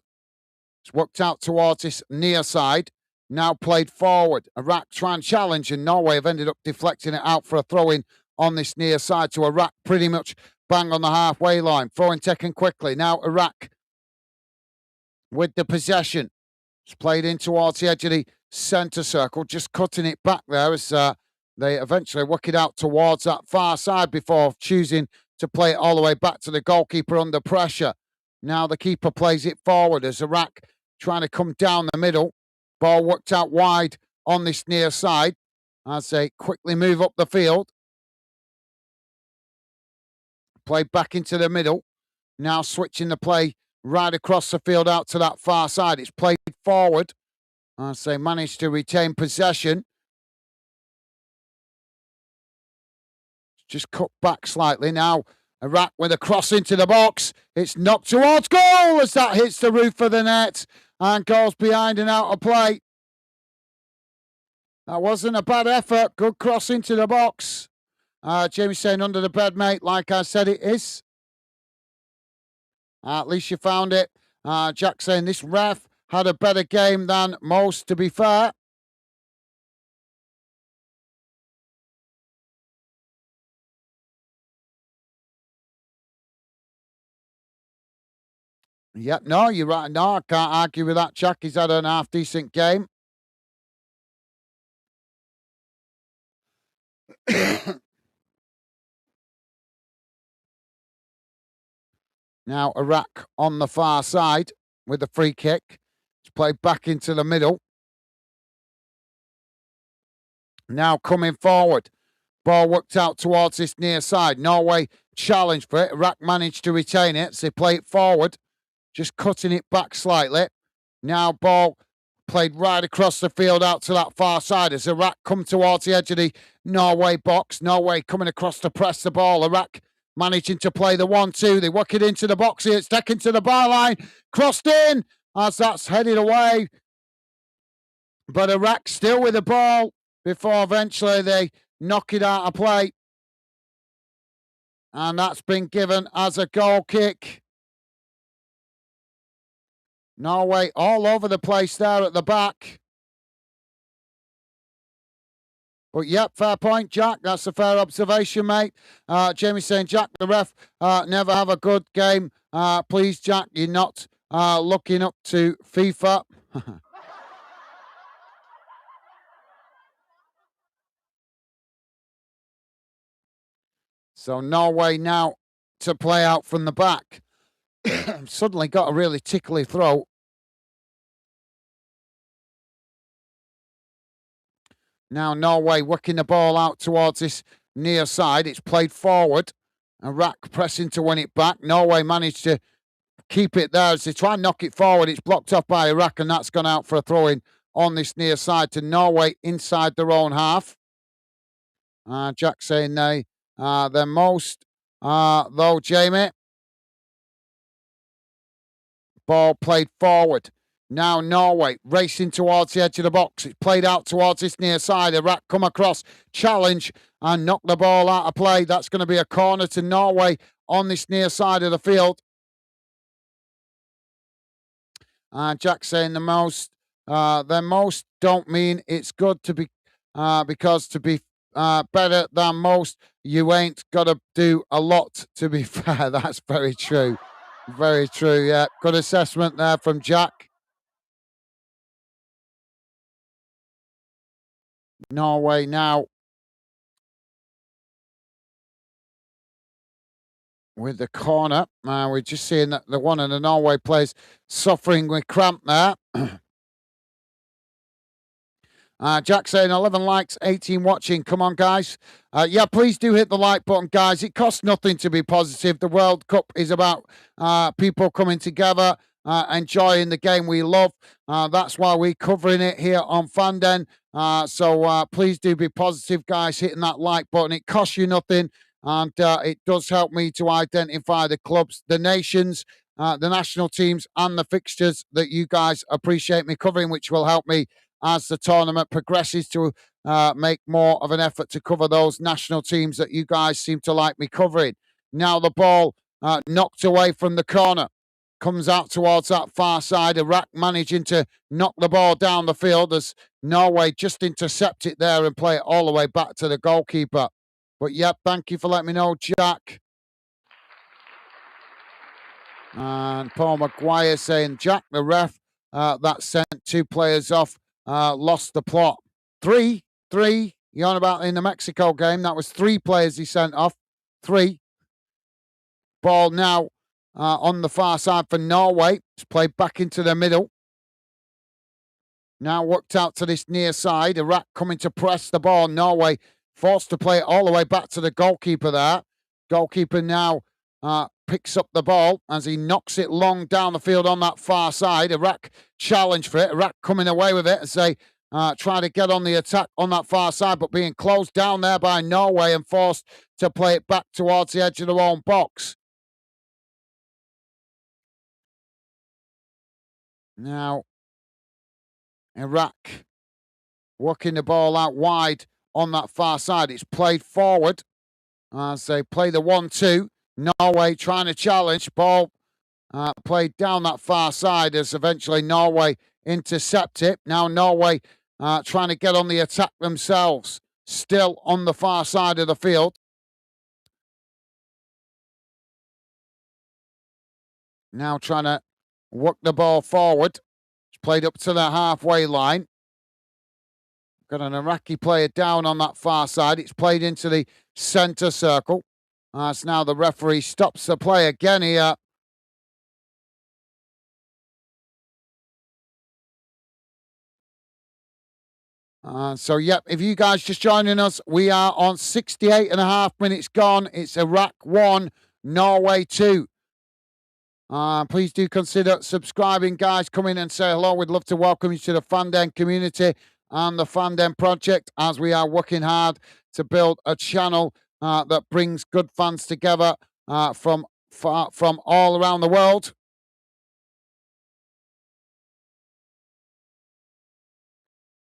It's worked out towards this near side. Now played forward. Iraq try and challenge, and Norway have ended up deflecting it out for a throw-in on this near side to Iraq, pretty much bang on the halfway line. Throw-in taken quickly. Now Iraq with the possession. It's played in towards the edge of the centre circle, just cutting it back there as they eventually work it out towards that far side before choosing to play it all the way back to the goalkeeper under pressure. Now the keeper plays it forward as Iraq trying to come down the middle. Ball worked out wide on this near side as they quickly move up the field. Play back into the middle. Now switching the play right across the field out to that far side. It's played forward as they manage to retain possession. Just cut back slightly. Now Iraq with a cross into the box. It's knocked towards goal as that hits the roof of the net and goes behind and out of play. That wasn't a bad effort. Good cross into the box. Jamie saying under the bed, mate. Like I said, it is. At least you found it. Jack saying this ref had a better game than most, to be fair. Yep, no, you're right. No, I can't argue with that, Jack. He's had an half-decent game. Now Iraq on the far side with the free kick. It's played back into the middle. Now coming forward. Ball worked out towards this near side. Norway challenged for it. Iraq managed to retain it. So they play it forward. Just cutting it back slightly. Now ball played right across the field out to that far side as Iraq come towards the edge of the Norway box. Norway coming across to press the ball. Iraq managing to play the 1-2. They work it into the box here. It's taken to the byline. Crossed in as that's headed away. But Iraq still with the ball before eventually they knock it out of play. And that's been given as a goal kick. Norway all over the place there at the back. But yep, fair point, Jack. That's a fair observation, mate. Jamie saying, Jack, the ref never have a good game. Please, Jack, you're not looking up to FIFA. So Norway now to play out from the back. Suddenly got a really tickly throat. Now Norway working the ball out towards this near side. It's played forward. Iraq pressing to win it back. Norway managed to keep it there as they try and knock it forward. It's blocked off by Iraq, and that's gone out for a throw-in on this near side to Norway inside their own half. Jack saying they're most, though, Jamie. Ball played forward. Now Norway racing towards the edge of the box. It's played out towards this near side. Iraq come across, challenge, and knock the ball out of play. That's going to be a corner to Norway on this near side of the field. Jack saying their most don't mean it's good to be, because to be better than most, you ain't got to do a lot to be fair. That's very true. Very true, yeah. Good assessment there from Jack. Norway now with the corner. We're just seeing that the one of the Norway players suffering with cramp there. Jack saying 11 likes, 18 watching. Come on, guys. Yeah, please do hit the like button, guys. It costs nothing to be positive. The World Cup is about people coming together, enjoying the game we love. That's why we're covering it here on Fanden. So please do be positive, guys, hitting that like button. It costs you nothing, and it does help me to identify the clubs, the nations, the national teams, and the fixtures that you guys appreciate me covering, which will help me as the tournament progresses to make more of an effort to cover those national teams that you guys seem to like me covering. Now the ball knocked away from the corner. Comes out towards that far side. Iraq managing to knock the ball down the field as Norway just intercept it there and play it all the way back to the goalkeeper. But yep, thank you for letting me know, Jack. And Paul Maguire saying, Jack, the ref that sent two players off lost the plot. Three. You're on about in the Mexico game. That was 3 players he sent off. 3. Ball now on the far side for Norway. It's played back into the middle. Now worked out to this near side. Iraq coming to press the ball. Norway forced to play it all the way back to the goalkeeper there. Goalkeeper now picks up the ball as he knocks it long down the field on that far side. Iraq challenge for it. Iraq coming away with it as they try to get on the attack on that far side, but being closed down there by Norway and forced to play it back towards the edge of their own box. Now, Iraq working the ball out wide on that far side. It's played forward as they play the 1-2. Norway trying to challenge. Ball played down that far side as eventually Norway intercept it. Now Norway trying to get on the attack themselves. Still on the far side of the field. Now trying to work the ball forward. It's played up to the halfway line. Got an Iraqi player down on that far side. It's played into the centre circle. So now the referee stops the play again here. So, yep, if you guys just joining us, we are on 68 and a half minutes gone. It's Iraq 1, Norway 2. Please do consider subscribing, guys. Come in and say hello. We'd love to welcome you to the Fanden community and the Fanden project as we are working hard to build a channel that brings good fans together from all around the world.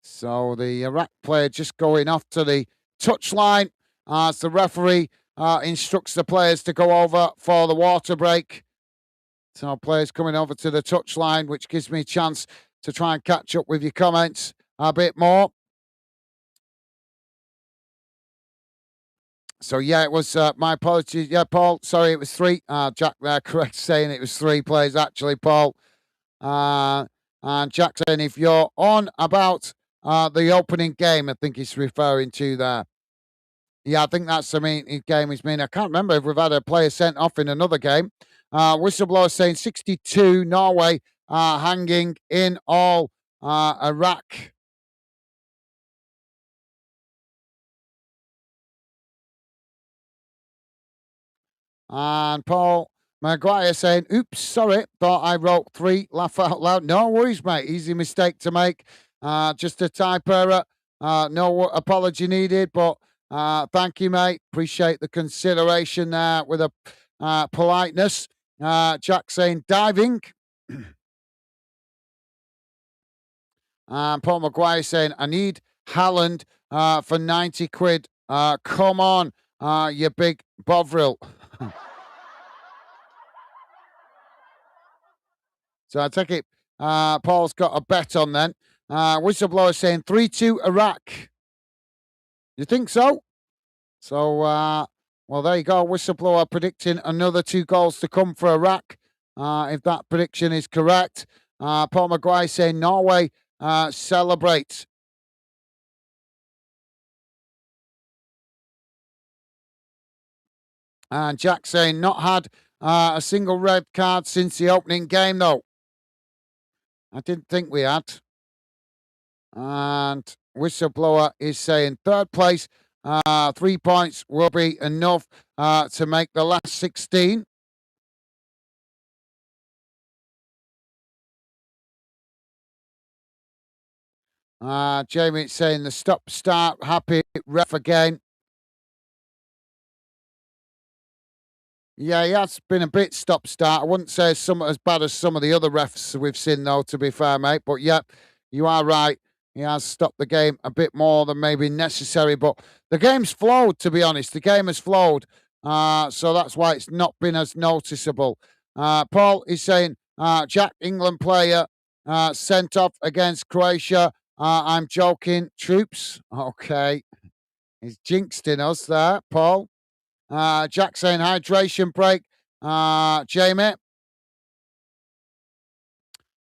So the Iraq player just going off to the touchline as the referee instructs the players to go over for the water break. So players coming over to the touchline, which gives me a chance to try and catch up with your comments a bit more. So, yeah, it was my apologies. Yeah, Paul, sorry, it was 3. Jack there, correct, saying it was 3 players, actually, Paul. And Jack saying if you're on about the opening game, I think he's referring to there. Yeah, I think that's the game he's mean. I can't remember if we've had a player sent off in another game. Whistleblower saying 62, Norway hanging in all Iraq. And Paul Maguire saying, oops, sorry, thought I wrote 3, laugh out loud. No worries, mate, easy mistake to make. Just a type error. No apology needed, but thank you, mate. Appreciate the consideration there with a politeness. Jack saying diving. And Paul Maguire saying, I need Haaland for 90 quid. Come on, you big Bovril. So I take it Paul's got a bet on then. Whistleblower saying 3-2 Iraq. You think so? So, well, there you go. Whistleblower predicting another 2 goals to come for Iraq. If that prediction is correct. Paul Maguire saying Norway celebrate. And Jack saying not had a single red card since the opening game, though. I didn't think we had. And Whistleblower is saying 3rd place. 3 points will be enough to make the last 16. Jamie saying the stop-start, happy ref again. Yeah, he has been a bit stop-start. I wouldn't say as bad as some of the other refs we've seen, though, to be fair, mate. But, yeah, you are right. He has stopped the game a bit more than maybe necessary. But the game's flowed, to be honest. The game has flowed. So that's why it's not been as noticeable. Paul is saying, Jack, England player, sent off against Croatia. I'm joking. Troops. Okay. He's jinxed in us there, Paul. Jack saying hydration break. Jamie.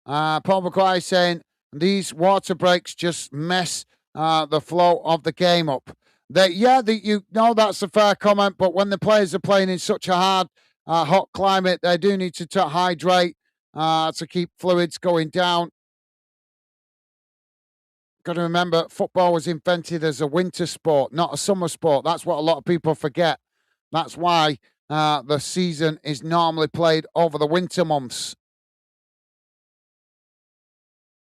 Paul McGuire saying these water breaks just mess the flow of the game up. You know that's a fair comment, but when the players are playing in such a hard, hot climate, they do need to hydrate to keep fluids going down. Got to remember, football was invented as a winter sport, not a summer sport. That's what a lot of people forget. That's why the season is normally played over the winter months.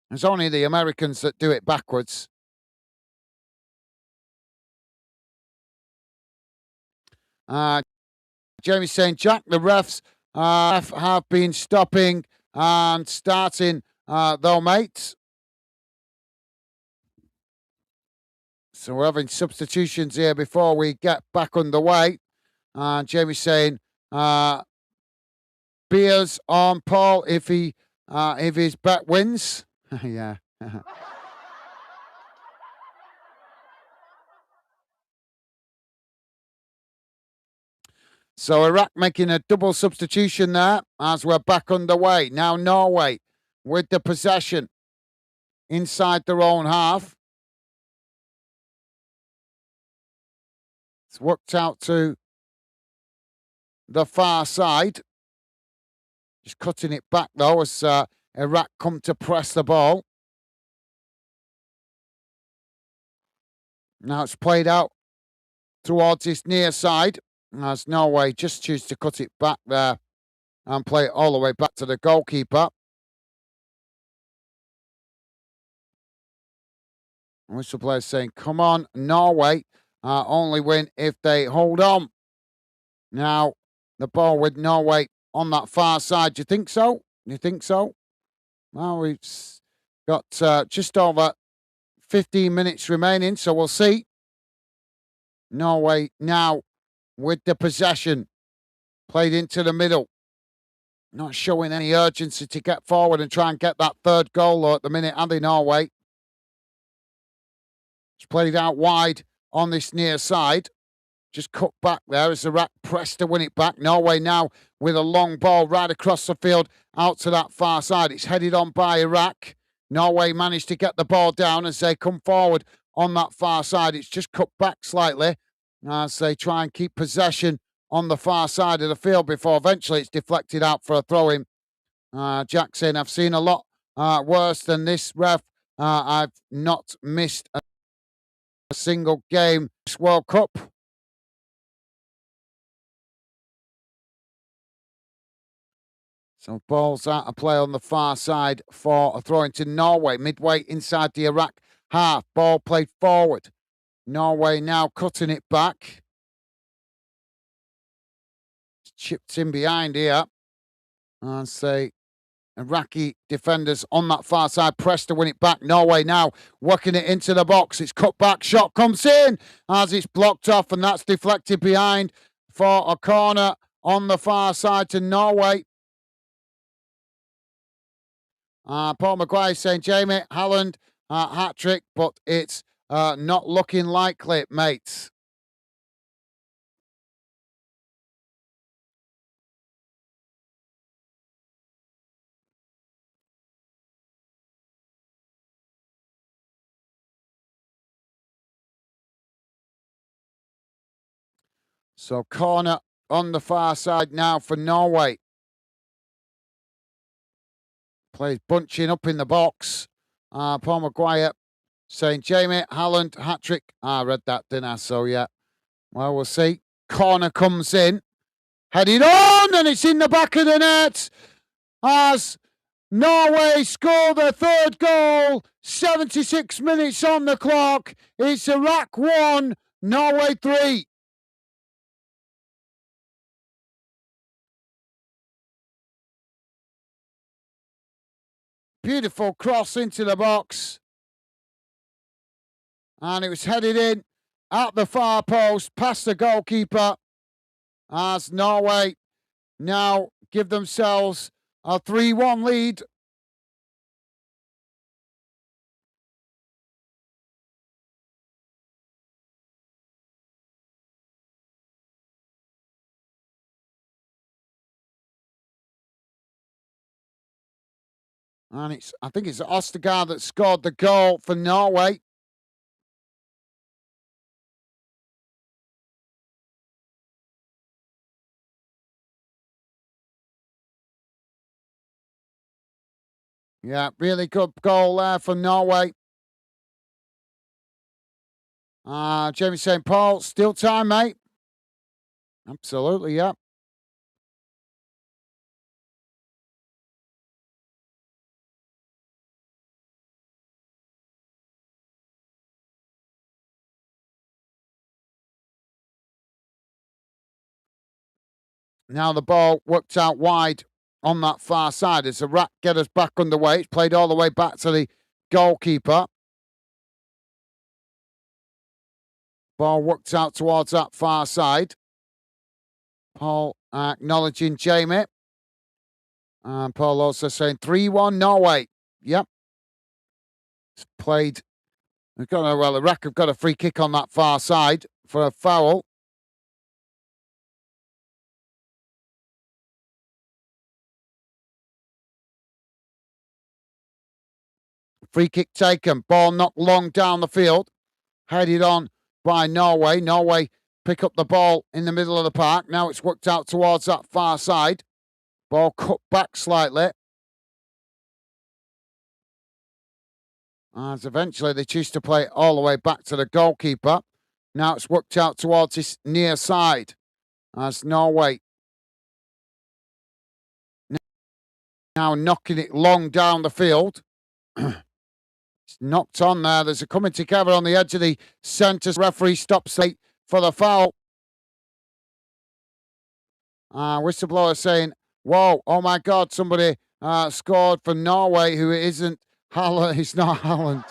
It's only the Americans that do it backwards. Jamie's saying, Jack, the refs have been stopping and starting, though, mates. So we're having substitutions here before we get back underway. And Jamie's saying, beers on Paul if his bet wins. Yeah. So Iraq making a double substitution there as we're back underway. Now Norway with the possession inside their own half. It's worked out to the far side. Just cutting it back though as Iraq come to press the ball. Now it's played out towards his near side as Norway just choose to cut it back there and play it all the way back to the goalkeeper. Whistle player saying, come on, Norway, only win if they hold on. Now, the ball with Norway on that far side. Do you think so? You think so? Well, we've got just over 15 minutes remaining, so we'll see. Norway now with the possession. Played into the middle. Not showing any urgency to get forward and try and get that third goal though, at the minute, Andy Norway. It's played out wide on this near side. Just cut back there as Iraq pressed to win it back. Norway now with a long ball right across the field out to that far side. It's headed on by Iraq. Norway managed to get the ball down as they come forward on that far side. It's just cut back slightly as they try and keep possession on the far side of the field before eventually it's deflected out for a throw-in. Jack saying, I've seen a lot worse than this, ref. I've not missed a single game this World Cup. So ball's out of play on the far side for a throw into Norway. Midway inside the Iraq half. Ball played forward. Norway now cutting it back. It's chipped in behind here. And say Iraqi defenders on that far side press to win it back. Norway now working it into the box. It's cut back. Shot comes in as it's blocked off, and that's deflected behind for a corner on the far side to Norway. Paul Maguire saying, Jamie, Haaland, hat-trick, but it's not looking likely, mates. So corner on the far side now for Norway. Plays bunching up in the box. Paul Maguire saying, Jamie, Haaland, hat-trick. I read that, didn't I? So, yeah. Well, we'll see. Corner comes in. Headed on, and it's in the back of the net as Norway score their third goal. 76 minutes on the clock. It's Iraq 1, Norway 3. Beautiful cross into the box. And it was headed in at the far post, past the goalkeeper, as Norway now give themselves a 3-1 lead. And I think it's Ostergaard that scored the goal for Norway. Yeah, really good goal there for Norway. Jamie St. Paul, still time, mate. Absolutely, yeah. Now the ball worked out wide on that far side as the Rat get us back underway. It's played all the way back to the goalkeeper. Ball worked out towards that far side. Paul acknowledging Jamie. And Paul also saying 3-1 Norway. Yep. It's played. The Rack have got a free kick on that far side for a foul. Free kick taken. Ball knocked long down the field. Headed on by Norway. Norway pick up the ball in the middle of the park. Now it's worked out towards that far side. Ball cut back slightly. As eventually they choose to play it all the way back to the goalkeeper. Now it's worked out towards this near side. As Norway now knocking it long down the field. It's knocked on there. There's a coming together on the edge of the centre. Referee stops late for the foul. Whistleblower saying, whoa, oh my God, somebody scored for Norway who isn't Haaland. He's not Haaland.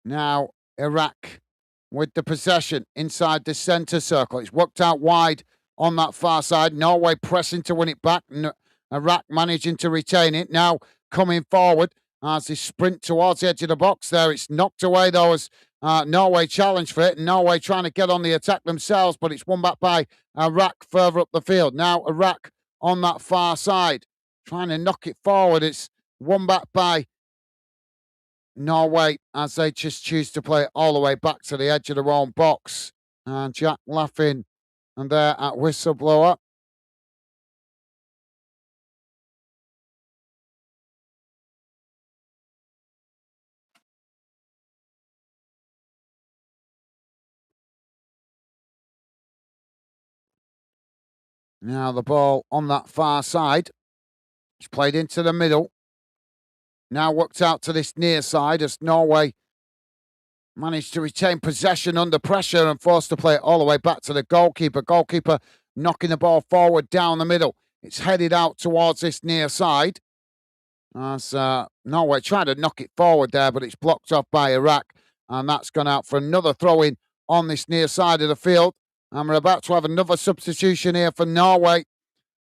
Now, Iraq with the possession inside the centre circle. It's worked out wide on that far side. Norway pressing to win it back. Iraq managing to retain it. Now coming forward as they sprint towards the edge of the box there. It's knocked away though as Norway challenge for it. And Norway trying to get on the attack themselves, but it's won back by Iraq further up the field. Now Iraq on that far side trying to knock it forward. It's won back by Norway as they just choose to play it all the way back to the edge of their own box. And Jack laughing and there at whistleblower. Now the ball on that far side. It's played into the middle. Now worked out to this near side as Norway managed to retain possession under pressure and forced to play it all the way back to the goalkeeper. Goalkeeper knocking the ball forward down the middle. It's headed out towards this near side. As Norway tried to knock it forward there, but it's blocked off by Iraq. And that's gone out for another throw-in on this near side of the field. And we're about to have another substitution here for Norway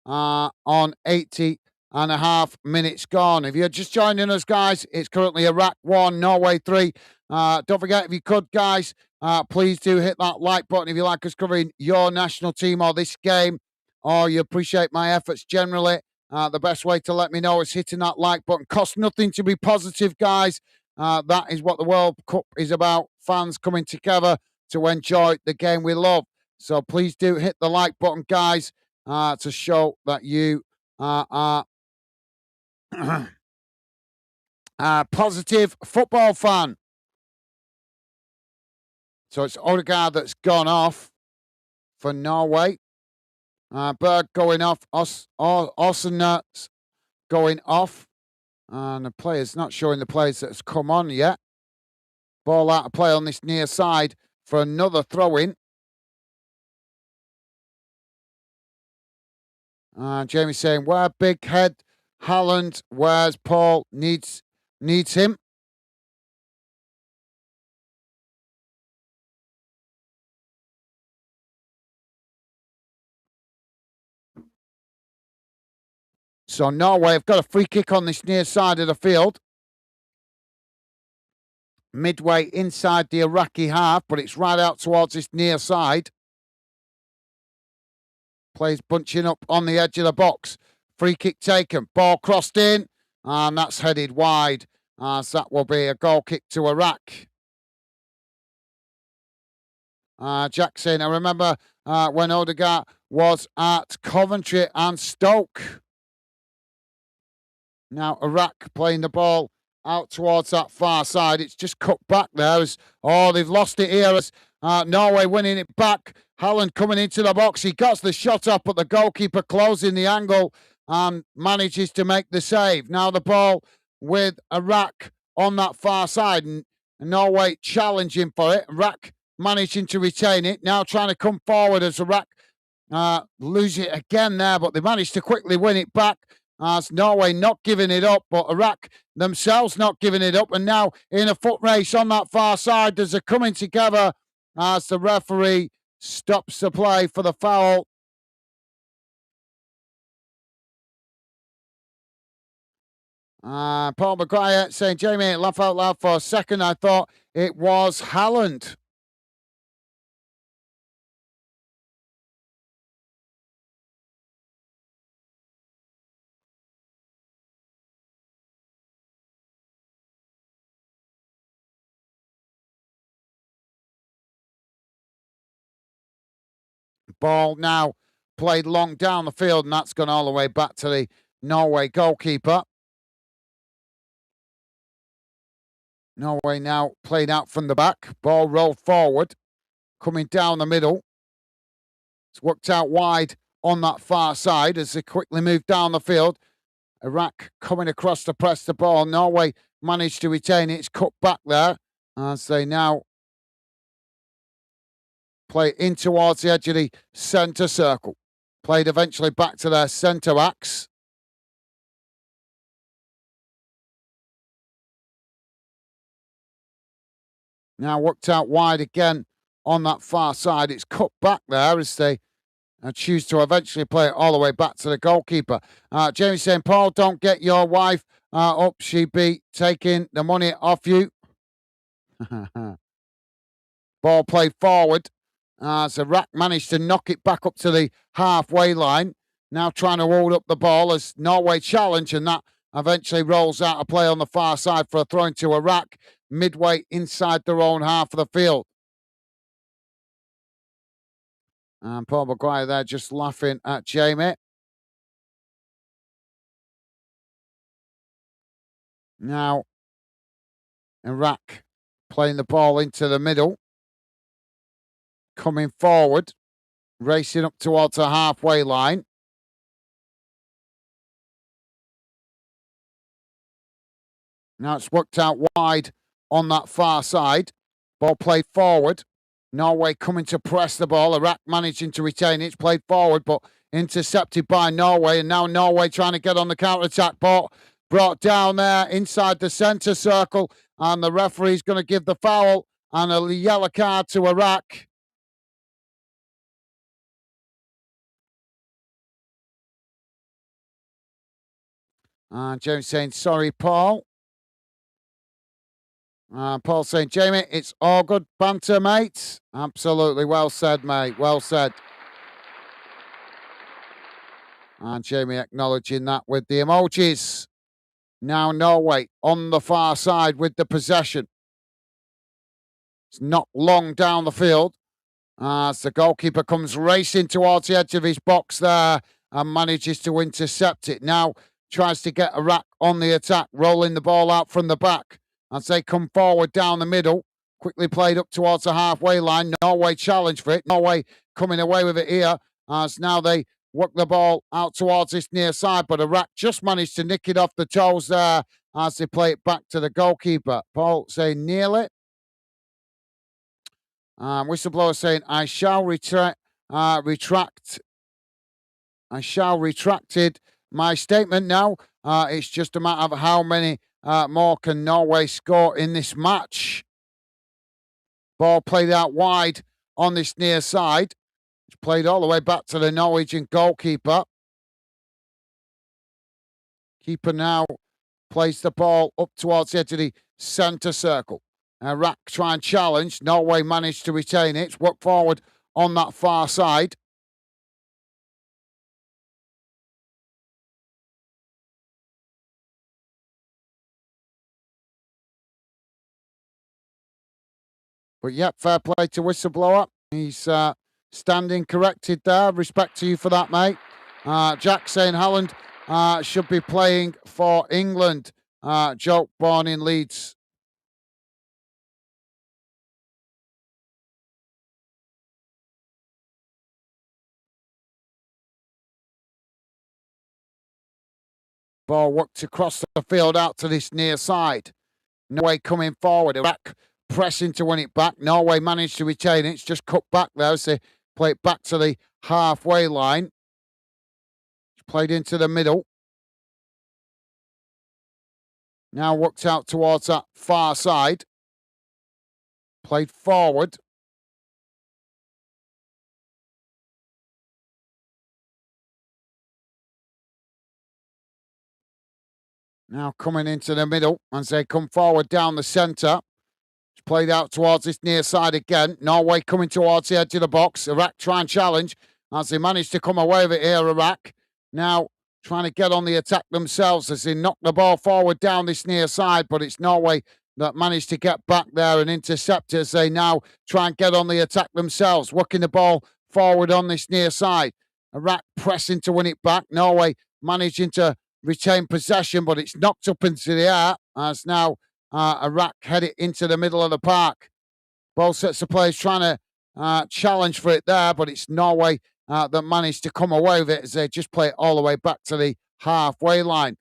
on 80 and a half minutes gone. If you're just joining us, guys, it's currently Iraq 1, Norway 3. Don't forget, if you could, guys, please do hit that like button if you like us covering your national team or this game, or you appreciate my efforts generally. The best way to let me know is hitting that like button. Costs nothing to be positive, guys. That is what the World Cup is about. Fans coming together to enjoy the game we love. So please do hit the like button, guys, to show that you are a positive football fan. So it's Odegaard that's gone off for Norway. Berg going off. Ossennert's going off. And the players not showing the players that's come on yet. Ball out of play on this near side for another throw-in. Jamie saying, where big head Haaland, where's Paul needs him. So Norway have got a free kick on this near side of the field. Midway inside the Iraqi half, but it's right out towards this near side. Players bunching up on the edge of the box. Free kick taken. Ball crossed in. And that's headed wide. So that will be a goal kick to Iraq. Jack saying, I remember when Odegaard was at Coventry and Stoke. Now Iraq playing the ball out towards that far side. It's just cut back there. They've lost it here. As Norway winning it back. Haaland coming into the box. He got the shot up, but the goalkeeper closing the angle and manages to make the save. Now the ball with Iraq on that far side, and Norway challenging for it. Iraq managing to retain it. Now trying to come forward as Iraq lose it again there, but they managed to quickly win it back. As Norway not giving it up, but Iraq themselves not giving it up. And now in a foot race on that far side, there's a coming together as the referee stops the play for the foul. Paul Maguire saying, Jamie, laugh out loud for a second. I thought it was Haaland. Ball now played long down the field, and that's gone all the way back to the Norway goalkeeper. Norway now played out from the back. Ball rolled forward, coming down the middle. It's worked out wide on that far side as they quickly move down the field. Iraq coming across to press the ball. Norway managed to retain it. It's cut back there as they now play in towards the edge of the centre circle. Played eventually back to their centre backs. Now worked out wide again on that far side. It's cut back there as they choose to eventually play it all the way back to the goalkeeper. Jamie saying, Paul, don't get your wife up. She'd be taking the money off you. Ball played forward. So Iraq managed to knock it back up to the halfway line. Now trying to hold up the ball as Norway challenge, and that eventually rolls out a play on the far side for a throw into Iraq midway inside their own half of the field. And Paul Maguire there just laughing at Jamie. Now Iraq playing the ball into the middle. Coming forward, racing up towards the halfway line. Now it's worked out wide on that far side. Ball played forward. Norway coming to press the ball. Iraq managing to retain it. It's played forward, but intercepted by Norway. And now Norway trying to get on the counter-attack. Ball brought down there inside the centre circle. And the referee's going to give the foul and a yellow card to Iraq. And James saying, sorry, Paul. Paul saying, Jamie, it's all good banter, mate. Absolutely. Well said, mate. Well said. And Jamie acknowledging that with the emojis. Now Norway on the far side with the possession. It's not long down the field. As the goalkeeper comes racing towards the edge of his box there and manages to intercept it. Now tries to get Iraq on the attack, rolling the ball out from the back. As they come forward down the middle, quickly played up towards the halfway line. Norway challenge for it. Norway coming away with it here as now they work the ball out towards this near side, but Iraq just managed to nick it off the toes there as they play it back to the goalkeeper. Paul saying nearly. Whistleblower saying, I shall retract. I shall retracted my statement now. It's just a matter of how many more can Norway score in this match. Ball played out wide on this near side. It's played all the way back to the Norwegian goalkeeper. Keeper now plays the ball up towards the edge of the centre circle. Iraq try and challenge. Norway managed to retain it. It's worked forward on that far side. But yep, fair play to Whistleblower. He's standing corrected there. Respect to you for that, mate. Jack saying Haaland should be playing for England. Joe, born in Leeds. Ball worked across the field out to this near side. Norway coming forward. Iraq pressing to win it back. Norway managed to retain it. It's just cut back there as they play it back to the halfway line. It's played into the middle. Now worked out towards that far side. Played forward. Now coming into the middle as they come forward down the centre. It's played out towards this near side again. Norway coming towards the edge of the box. Iraq try and challenge as they manage to come away with it here, Iraq. Now trying to get on the attack themselves as they knock the ball forward down this near side, but it's Norway that managed to get back there and intercept as they now try and get on the attack themselves, working the ball forward on this near side. Iraq pressing to win it back. Norway managing to retain possession, but it's knocked up into the air as now Iraq head it into the middle of the park. Both sets of players trying to challenge for it there, but it's Norway that managed to come away with it as they just play it all the way back to the halfway line.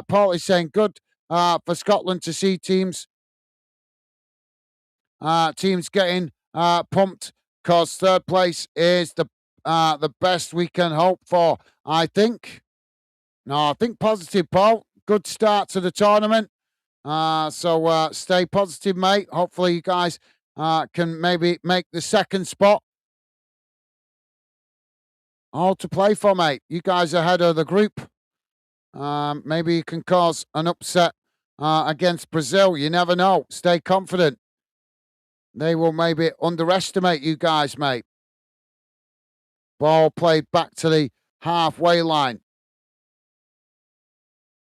Paul is saying good for Scotland to see teams getting pumped because third place is the best we can hope for. I think positive, Paul. Good start to the tournament. So stay positive, mate. Hopefully you guys can maybe make the second spot. All to play for, mate. You guys are ahead of the group. Maybe you can cause an upset against Brazil. You never know. Stay confident. They will maybe underestimate you guys, mate. Ball played back to the halfway line.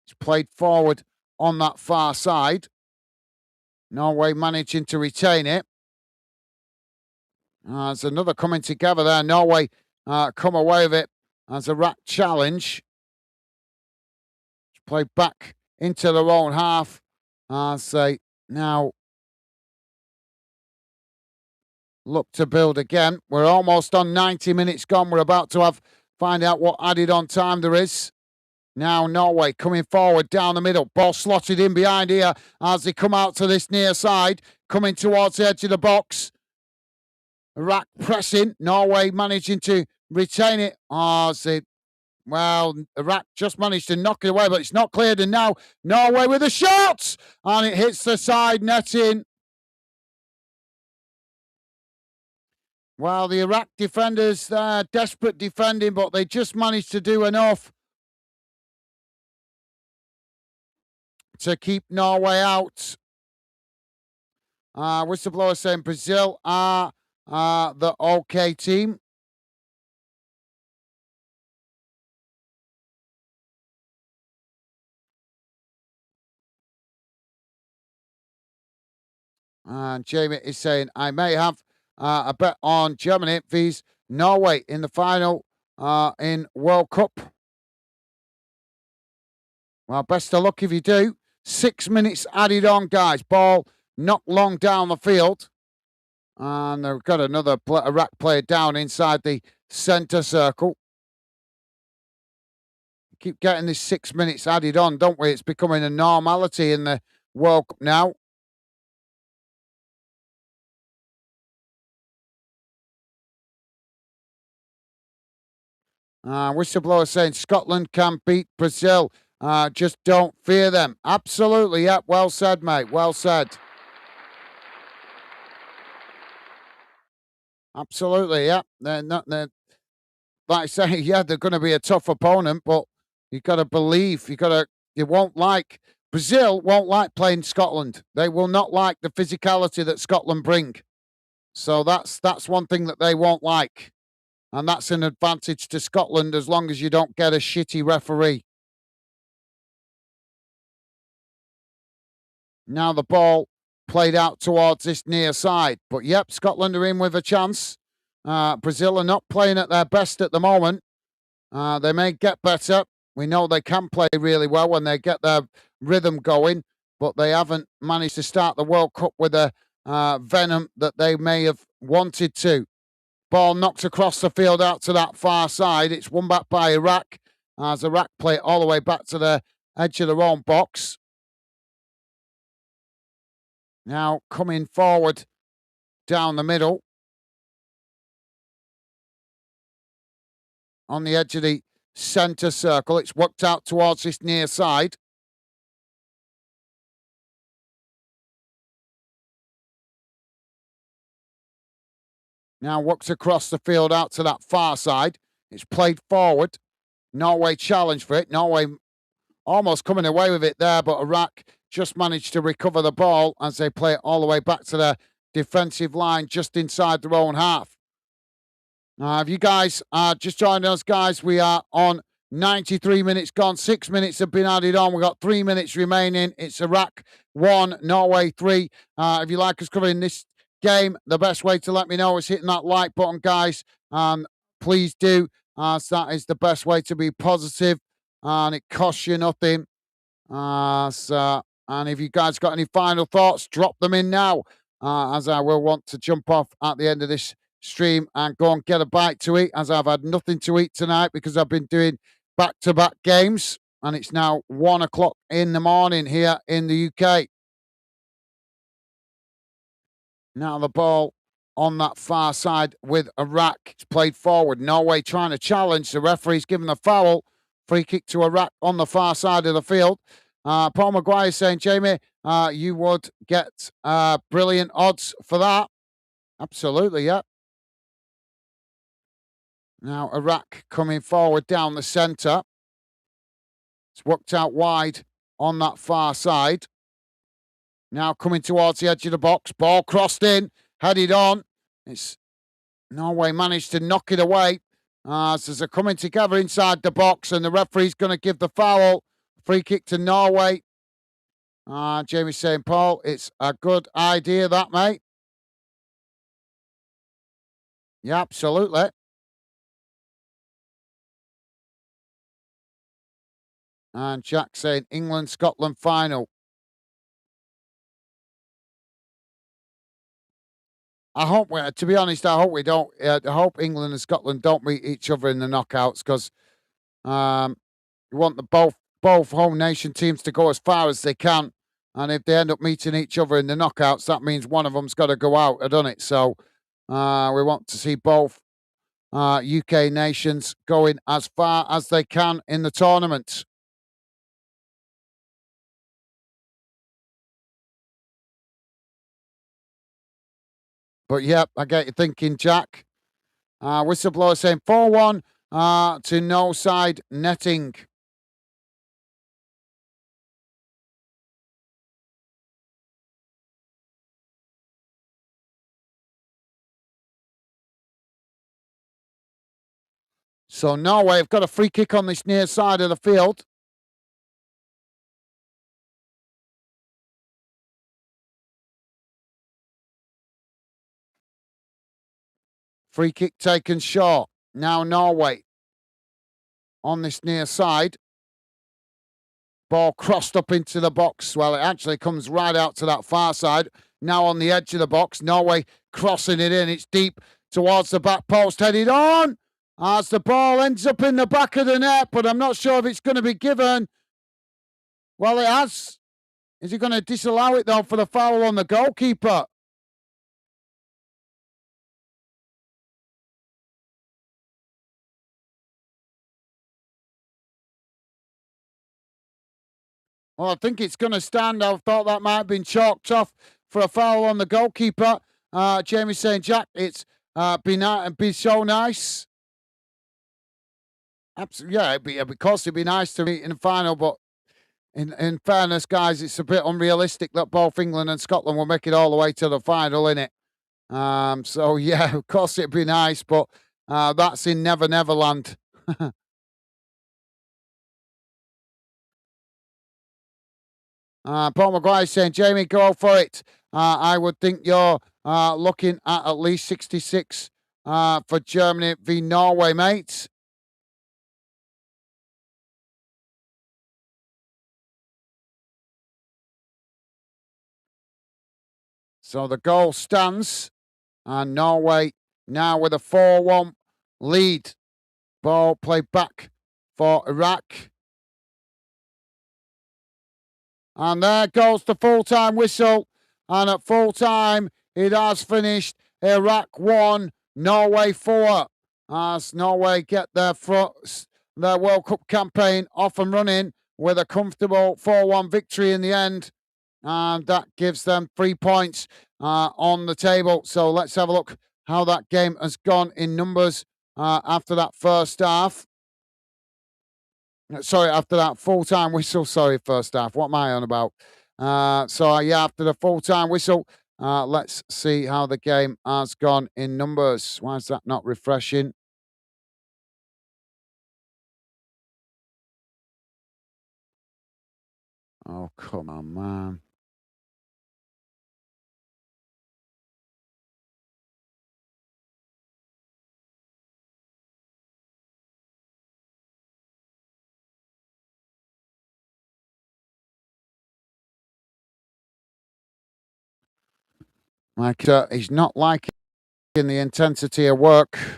It's played forward on that far side. Norway managing to retain it. There's another coming together there. Norway come away with it as a rack challenge. It's played back into their own half as they now look to build again. We're almost on 90 minutes gone. We're about to find out what added on time there is. Now Norway coming forward down the middle. Ball slotted in behind here as they come out to this near side. Coming towards the edge of the box. Iraq pressing. Norway managing to retain it. Iraq just managed to knock it away, but it's not cleared. And now Norway with a shot. And it hits the side netting. Well, the Iraq defenders, they're desperate defending, but they just managed to do enough to keep Norway out. Whistleblower saying Brazil are the OK team. And Jamie is saying, I may have a bet on Germany vs Norway in the final in World Cup. Well, best of luck if you do. 6 minutes added on, guys. Ball not long down the field. And they've got another Iraq player down inside the centre circle. Keep getting this 6 minutes added on, don't we? It's becoming a normality in the World Cup now. Whistleblower saying Scotland can beat Brazil. Just don't fear them. Absolutely, yeah. Well said, mate. Well said. Absolutely, yeah. They're like I say, yeah, they're going to be a tough opponent, but you've got to believe. Brazil won't like playing Scotland. They will not like the physicality that Scotland bring. So that's one thing that they won't like. And that's an advantage to Scotland as long as you don't get a shitty referee. Now the ball played out towards this near side. But yep, Scotland are in with a chance. Brazil are not playing at their best at the moment. They may get better. We know they can play really well when they get their rhythm going, but they haven't managed to start the World Cup with the venom that they may have wanted to. Ball knocked across the field out to that far side. It's won back by Iraq as Iraq play it all the way back to the edge of their own box. Now coming forward down the middle on the edge of the centre circle. It's worked out towards this near side. Now works across the field out to that far side. It's played forward. Norway challenged for it. Norway almost coming away with it there, but Iraq just managed to recover the ball as they play it all the way back to the defensive line just inside their own half. If you guys are just joining us, guys, we are on 93 minutes gone. 6 minutes have been added on. We've got 3 minutes remaining. It's Iraq 1, Norway 3. If you like us covering this game, the best way to let me know is hitting that like button, guys. Please do, as that is the best way to be positive, and it costs you nothing. And if you guys got any final thoughts, drop them in now, as I will want to jump off at the end of this stream and go and get a bite to eat, as I've had nothing to eat tonight because I've been doing back-to-back games, and it's now 1 o'clock in the morning here in the UK. Now the ball on that far side with Iraq. It's played forward. Norway trying to challenge. The referee's given the foul. Free kick to Iraq on the far side of the field. Paul Maguire saying, Jamie, you would get brilliant odds for that. Absolutely, yeah. Now Iraq coming forward down the centre. It's worked out wide on that far side. Now coming towards the edge of the box. Ball crossed in, headed on. It's Norway managed to knock it away. As they're coming together inside the box, and the referee's going to give the foul. Free kick to Norway. Jamie saying, Paul, it's a good idea, that, mate. Yeah, absolutely. And Jack saying, England-Scotland final. I hope, to be honest, I hope we don't. I hope England and Scotland don't meet each other in the knockouts, because you want both home nation teams to go as far as they can. And if they end up meeting each other in the knockouts, that means one of them's got to go out, hasn't it? So we want to see both UK nations going as far as they can in the tournament. But yeah, I get you thinking, Jack. Whistleblower saying 4-1 to no side netting. So Norway have got a free kick on this near side of the field. Free kick taken short. Now Norway on this near side. Ball crossed up into the box. Well, it actually comes right out to that far side. Now on the edge of the box. Norway crossing it in. It's deep towards the back post. Headed on as the ball ends up in the back of the net, but I'm not sure if it's going to be given. Well, it has. Is he going to disallow it, though, for the foul on the goalkeeper? Well, I think it's going to stand. I thought that might have been chalked off for a foul on the goalkeeper. Jamie saying, Jack, it's be so nice. Absolutely, yeah, of course it'd be nice to meet in the final, but in fairness, guys, it's a bit unrealistic that both England and Scotland will make it all the way to the final, innit? So yeah, of course it'd be nice, but that's in Never Neverland. Paul Maguire saying, Jamie, go for it. I would think you're looking at least 66 for Germany v Norway, mate. So the goal stands, and Norway now with a 4-1 lead. Ball played back for Iraq. And there goes the full-time whistle. And at full-time, it has finished. Iraq 1, Norway 4. As Norway get their World Cup campaign off and running with a comfortable 4-1 victory in the end. And that gives them 3 points on the table. So let's have a look how that game has gone in numbers after that first half. Sorry, after that full-time whistle. Sorry, first half. What am I on about? Yeah, after the full-time whistle, let's see how the game has gone in numbers. Why is that not refreshing? Oh, come on, man. Like, he's not liking the intensity of work. There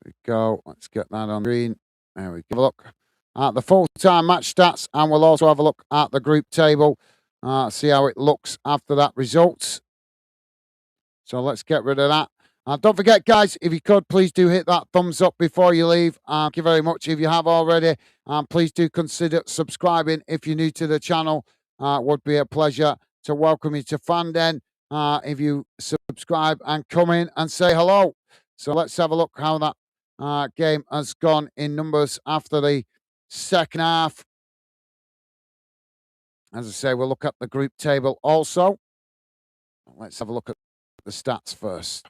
we go. Let's get that on screen. There we go. Have a look at the full-time match stats, and we'll also have a look at the group table. See how it looks after that result. So let's get rid of that. Don't forget, guys, if you could, please do hit that thumbs up before you leave. Thank you very much if you have already. Please do consider subscribing if you're new to the channel. Would be a pleasure to welcome you to Fanden if you subscribe and come in and say hello. So let's have a look how that game has gone in numbers after the second half. As I say, we'll look at the group table also. Let's have a look at the stats first.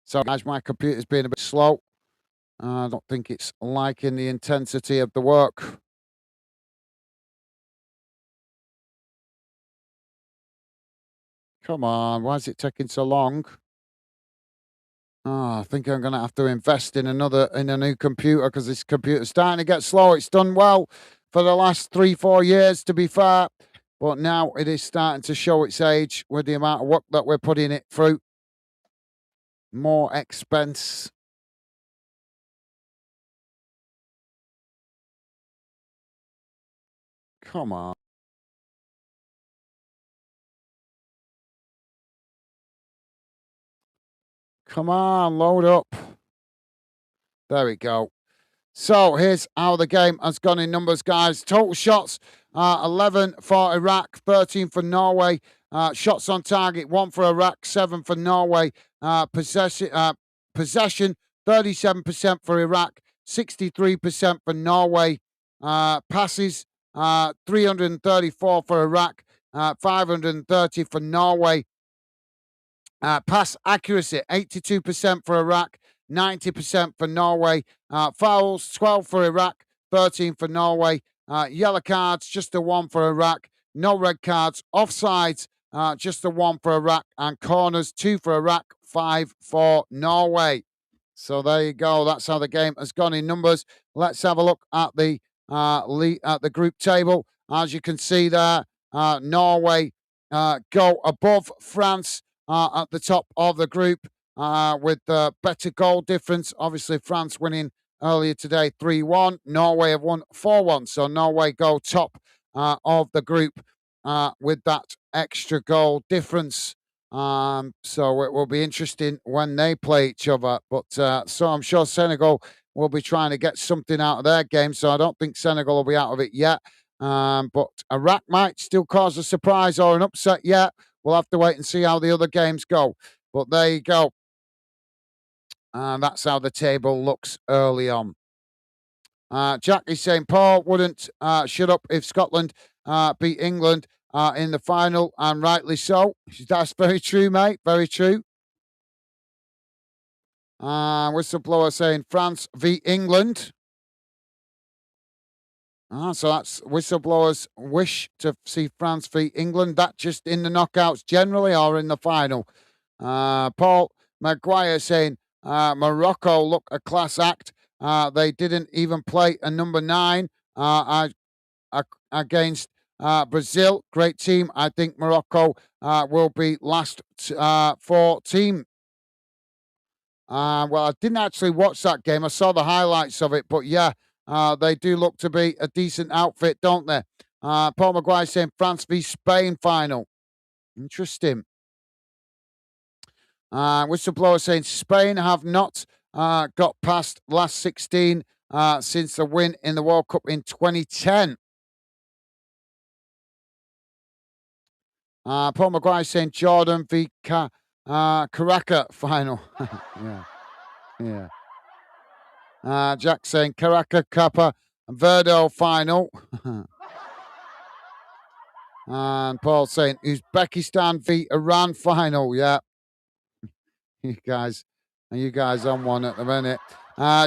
So, guys, my computer's been a bit slow. I don't think it's liking the intensity of the work. Come on, why is it taking so long? Oh, I think I'm going to have to invest in a new computer because this computer's starting to get slow. It's done well for the last 3-4 years, to be fair, but now it is starting to show its age with the amount of work that we're putting it through. More expense. Come on. Come on, load up. There we go. So here's how the game has gone in numbers, guys. Total shots, 11 for Iraq, 13 for Norway. Shots on target, 1 for Iraq, 7 for Norway. Possession, 37% for Iraq, 63% for Norway. Passes, 334 for Iraq, 530 for Norway. Pass accuracy, 82% for Iraq, 90% for Norway. Fouls, 12 for Iraq, 13 for Norway. Yellow cards, just a 1 for Iraq. No red cards. Offsides, just a 1 for Iraq. And corners, 2 for Iraq, 5 for Norway. So there you go. That's how the game has gone in numbers. Let's have a look at the group table. As you can see there, Norway go above France at the top of the group with better goal difference. Obviously, France winning earlier today 3-1. Norway have won 4-1. So Norway go top of the group with that extra goal difference. So it will be interesting when they play each other. But so I'm sure Senegal will be trying to get something out of their game. So I don't think Senegal will be out of it yet. But Iraq might still cause a surprise or an upset yet. We'll have to wait and see how the other games go. But there you go. And that's how the table looks early on. Jack is saying Paul wouldn't shut up if Scotland beat England in the final, and rightly so. That's very true, mate. Very true. Whistleblower saying France v England. So that's whistleblowers wish to see France v England. That just in the knockouts generally or in the final? Paul Maguire saying Morocco look a class act. They didn't even play a number 9 against Brazil. Great team. I think Morocco will be last 4 team. Well, I didn't actually watch that game. I saw the highlights of it, but yeah, they do look to be a decent outfit, don't they? Paul Maguire saying France v Spain final. Interesting. Whistleblower saying Spain have not got past last 16 since the win in the World Cup in 2010. Paul Maguire saying Jordan v Caracas final. yeah. Jack saying Caracas Kappa Verdo final. And Paul saying Uzbekistan v Iran final. Yeah. You guys on one at the minute.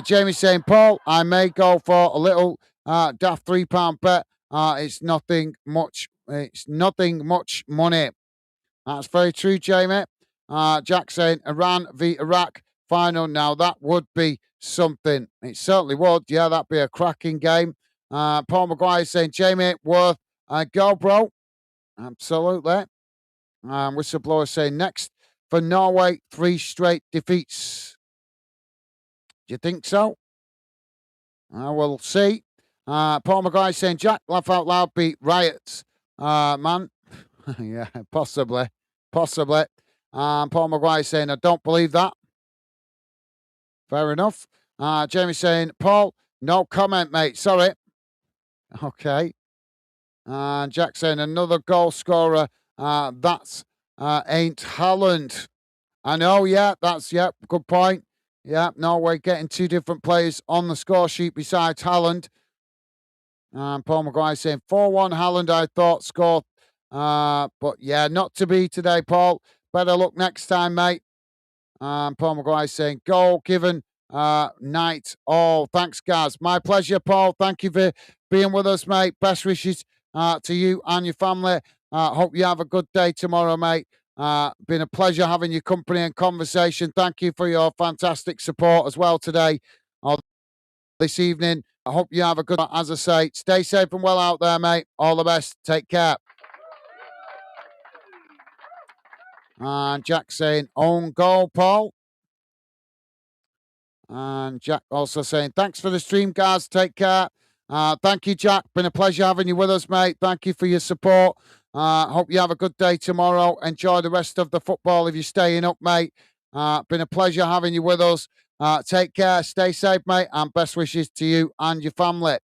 Jamie saying, Paul, I may go for a little daft £3 bet. It's nothing much. It's nothing much money. That's very true, Jamie. Jack saying Iran v Iraq final. Now that would be something. It certainly would. Yeah, that'd be a cracking game. Paul Maguire saying Jamie worth go, bro. Absolutely. Whistleblower saying next for Norway, 3 straight defeats. Do you think so? We'll see. Paul Maguire saying Jack, laugh out loud, beat riots. Man, yeah, possibly. Paul Maguire saying I don't believe that. Fair enough. Jamie saying Paul, no comment, mate. Sorry. Okay. And Jack saying another goal scorer. That's ain't Haaland. I know, yeah, good point. Yeah, Norway getting 2 different players on the score sheet besides Haaland. And Paul Maguire saying 4-1 Haaland, I thought, scored. But yeah, not to be today, Paul. Better luck next time, mate. Paul Maguire saying goal given night. Oh, thanks, guys. My pleasure, Paul. Thank you for being with us, mate. Best wishes to you and your family. Hope you have a good day tomorrow, mate. Been a pleasure having your company and conversation. Thank you for your fantastic support as well today or this evening. I hope you have a good, as I say, stay safe and well out there, mate. All the best. Take care. And Jack saying own goal, Paul. And Jack also saying, thanks for the stream, guys. Take care. Thank you, Jack. Been a pleasure having you with us, mate. Thank you for your support. Hope you have a good day tomorrow. Enjoy the rest of the football if you're staying up, mate. Been a pleasure having you with us. Take care. Stay safe, mate. And best wishes to you and your family.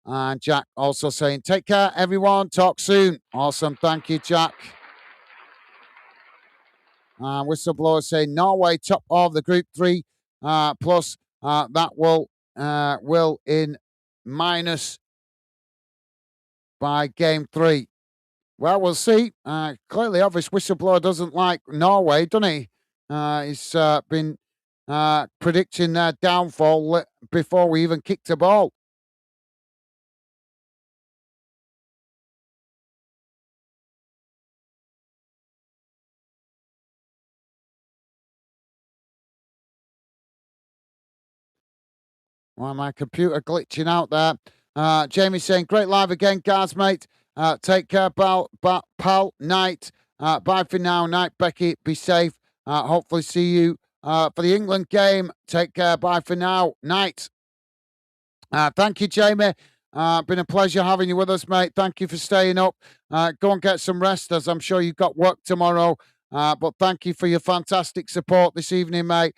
And Jack also saying, take care, everyone. Talk soon. Awesome. Thank you, Jack. Whistleblower saying Norway top of the group 3 plus that will in minus by game 3. Well, we'll see. Clearly, obvious whistleblower doesn't like Norway, doesn't he? He's been predicting their downfall before we even kicked a ball. Why my computer glitching out there? Jamie saying, great live again, guys, mate. Take care, pal. Night. Bye for now. Night, Becky. Be safe. Hopefully see you for the England game. Take care. Bye for now. Night. Thank you, Jamie. Been a pleasure having you with us, mate. Thank you for staying up. Go and get some rest, as I'm sure you've got work tomorrow. But thank you for your fantastic support this evening, mate.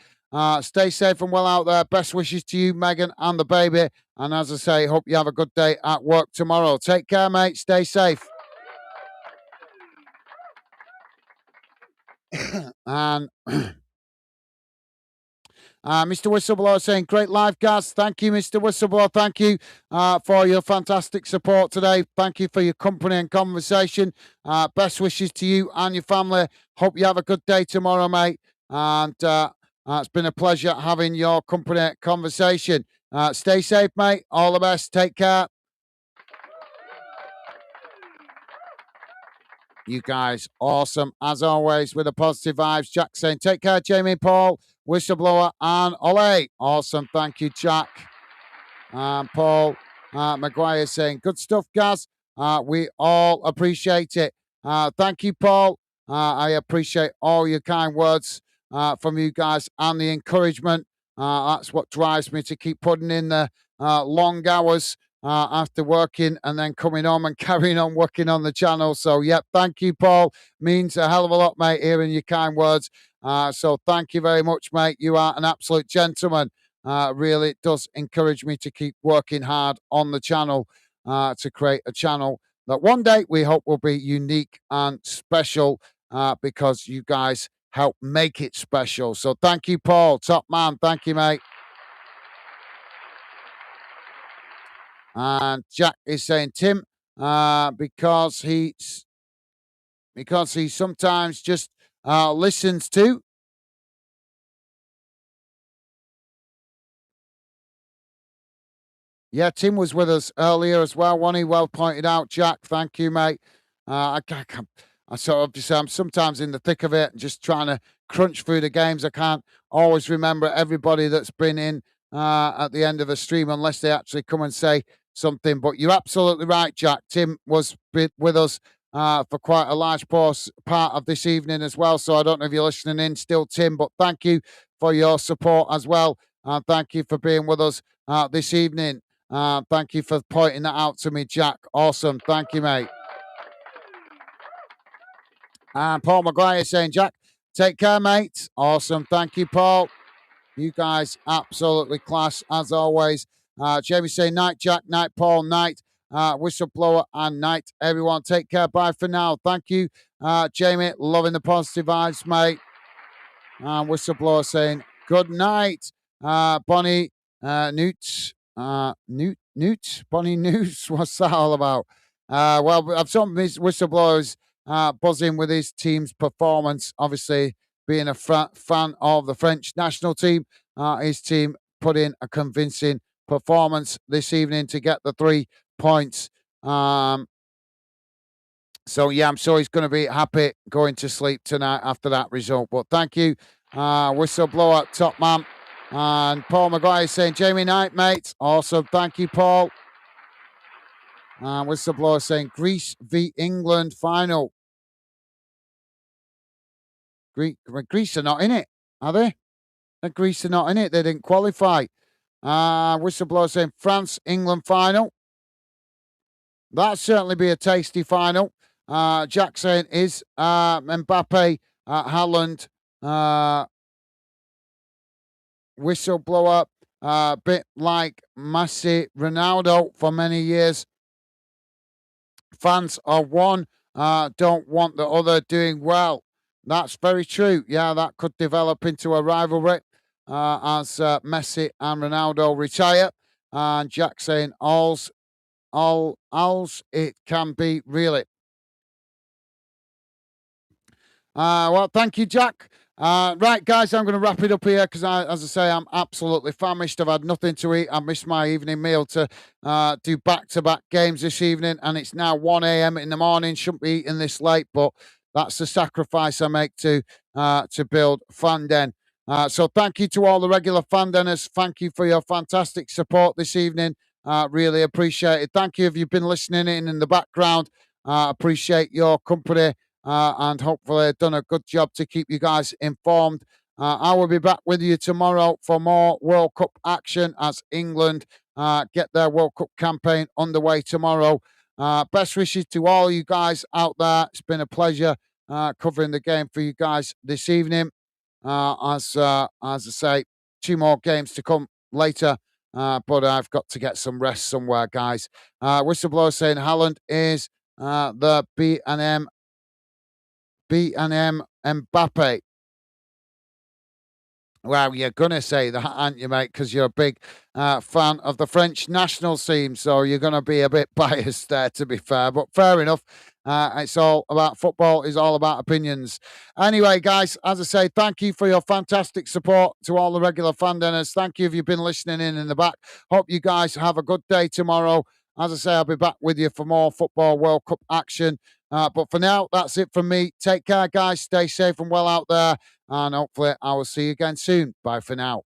Stay safe and well out there. Best wishes to you, Megan, and the baby. And as I say, hope you have a good day at work tomorrow. Take care, mate. Stay safe. And Mr. Whistleblower saying, great live, guys. Thank you, Mr. Whistleblower. Thank you for your fantastic support today. Thank you for your company and conversation. Best wishes to you and your family. Hope you have a good day tomorrow, mate. And it's been a pleasure having your company conversation. Stay safe, mate. All the best. Take care. You guys, awesome. As always, with the positive vibes. Jack saying, take care, Jamie, Paul, Whistleblower, and Ole. Awesome. Thank you, Jack. Paul Maguire saying, good stuff, Gaz. We all appreciate it. Thank you, Paul. I appreciate all your kind words from you guys and the encouragement. That's what drives me to keep putting in the long hours after working and then coming home and carrying on working on the channel. So, yep, thank you, Paul. Means a hell of a lot, mate, hearing your kind words. So, thank you very much, mate. You are an absolute gentleman. Really does encourage me to keep working hard on the channel to create a channel that one day we hope will be unique and special because you guys help make it special. So thank you, Paul. Top man. Thank you, mate. And Jack is saying, Tim, because he sometimes just listens to. Yeah, Tim was with us earlier as well. One he well pointed out, Jack. Thank you, mate. I sort of just, I'm sometimes in the thick of it and just trying to crunch through the games. I can't always remember everybody that's been in at the end of the stream unless they actually come and say something. But you're absolutely right, Jack. Tim was with us for quite a large part of this evening as well. So I don't know if you're listening in still, Tim, but thank you for your support as well. And thank you for being with us this evening. Thank you for pointing that out to me, Jack. Awesome. Thank you, mate. And Paul Maguire saying, Jack, take care, mate. Awesome. Thank you, Paul. You guys, absolutely class, as always. Jamie saying, night, Jack, night, Paul, night, whistleblower, and night, everyone. Take care. Bye for now. Thank you, Jamie. Loving the positive vibes, mate. Whistleblower saying, good night, Bonnie Newt. Newt? Bonnie Newt? What's that all about? Well, I've some whistleblowers buzzing with his team's performance. Obviously, being a fan of the French national team, his team put in a convincing performance this evening to get the 3 points. So, yeah, I'm sure he's going to be happy going to sleep tonight after that result. But thank you, whistleblower, top man. And Paul Maguire saying, Jamie, night, mate. Awesome. Thank you, Paul. Whistleblower saying, Greece v England final. Greece are not in it, are they? Greece are not in it. They didn't qualify. Whistleblower saying, France, England final. That'd certainly be a tasty final. Jack saying, is Mbappe, Haaland, whistleblower, a bit like Messi, Ronaldo for many years. Fans of one don't want the other doing well. That's very true. Yeah, that could develop into a rivalry as Messi and Ronaldo retire. And Jack saying, alls it can be really. Well, thank you, Jack. Right, guys, I'm going to wrap it up here because, as I say, I'm absolutely famished. I've had nothing to eat. I missed my evening meal to do back-to-back games this evening, and it's now 1 a.m. in the morning. Shouldn't be eating this late, but that's the sacrifice I make to build Fanden. So thank you to all the regular Fandeners. Thank you for your fantastic support this evening. Really appreciate it. Thank you if you've been listening in the background. Appreciate your company. And hopefully done a good job to keep you guys informed. I will be back with you tomorrow for more World Cup action as England get their World Cup campaign underway tomorrow. Best wishes to all you guys out there. It's been a pleasure covering the game for you guys this evening. As I say, 2 more games to come later. But I've got to get some rest somewhere, guys. Whistleblower saying Haaland is the B&M Mbappe. Well, you're going to say that, aren't you, mate? Because you're a big fan of the French national team. So you're going to be a bit biased there, to be fair. But fair enough. It's all about football. It's all about opinions. Anyway, guys, as I say, thank you for your fantastic support to all the regular fan dinners. Thank you if you've been listening in the back. Hope you guys have a good day tomorrow. As I say, I'll be back with you for more Football World Cup action. But for now, that's it from me. Take care, guys. Stay safe and well out there. And hopefully, I will see you again soon. Bye for now.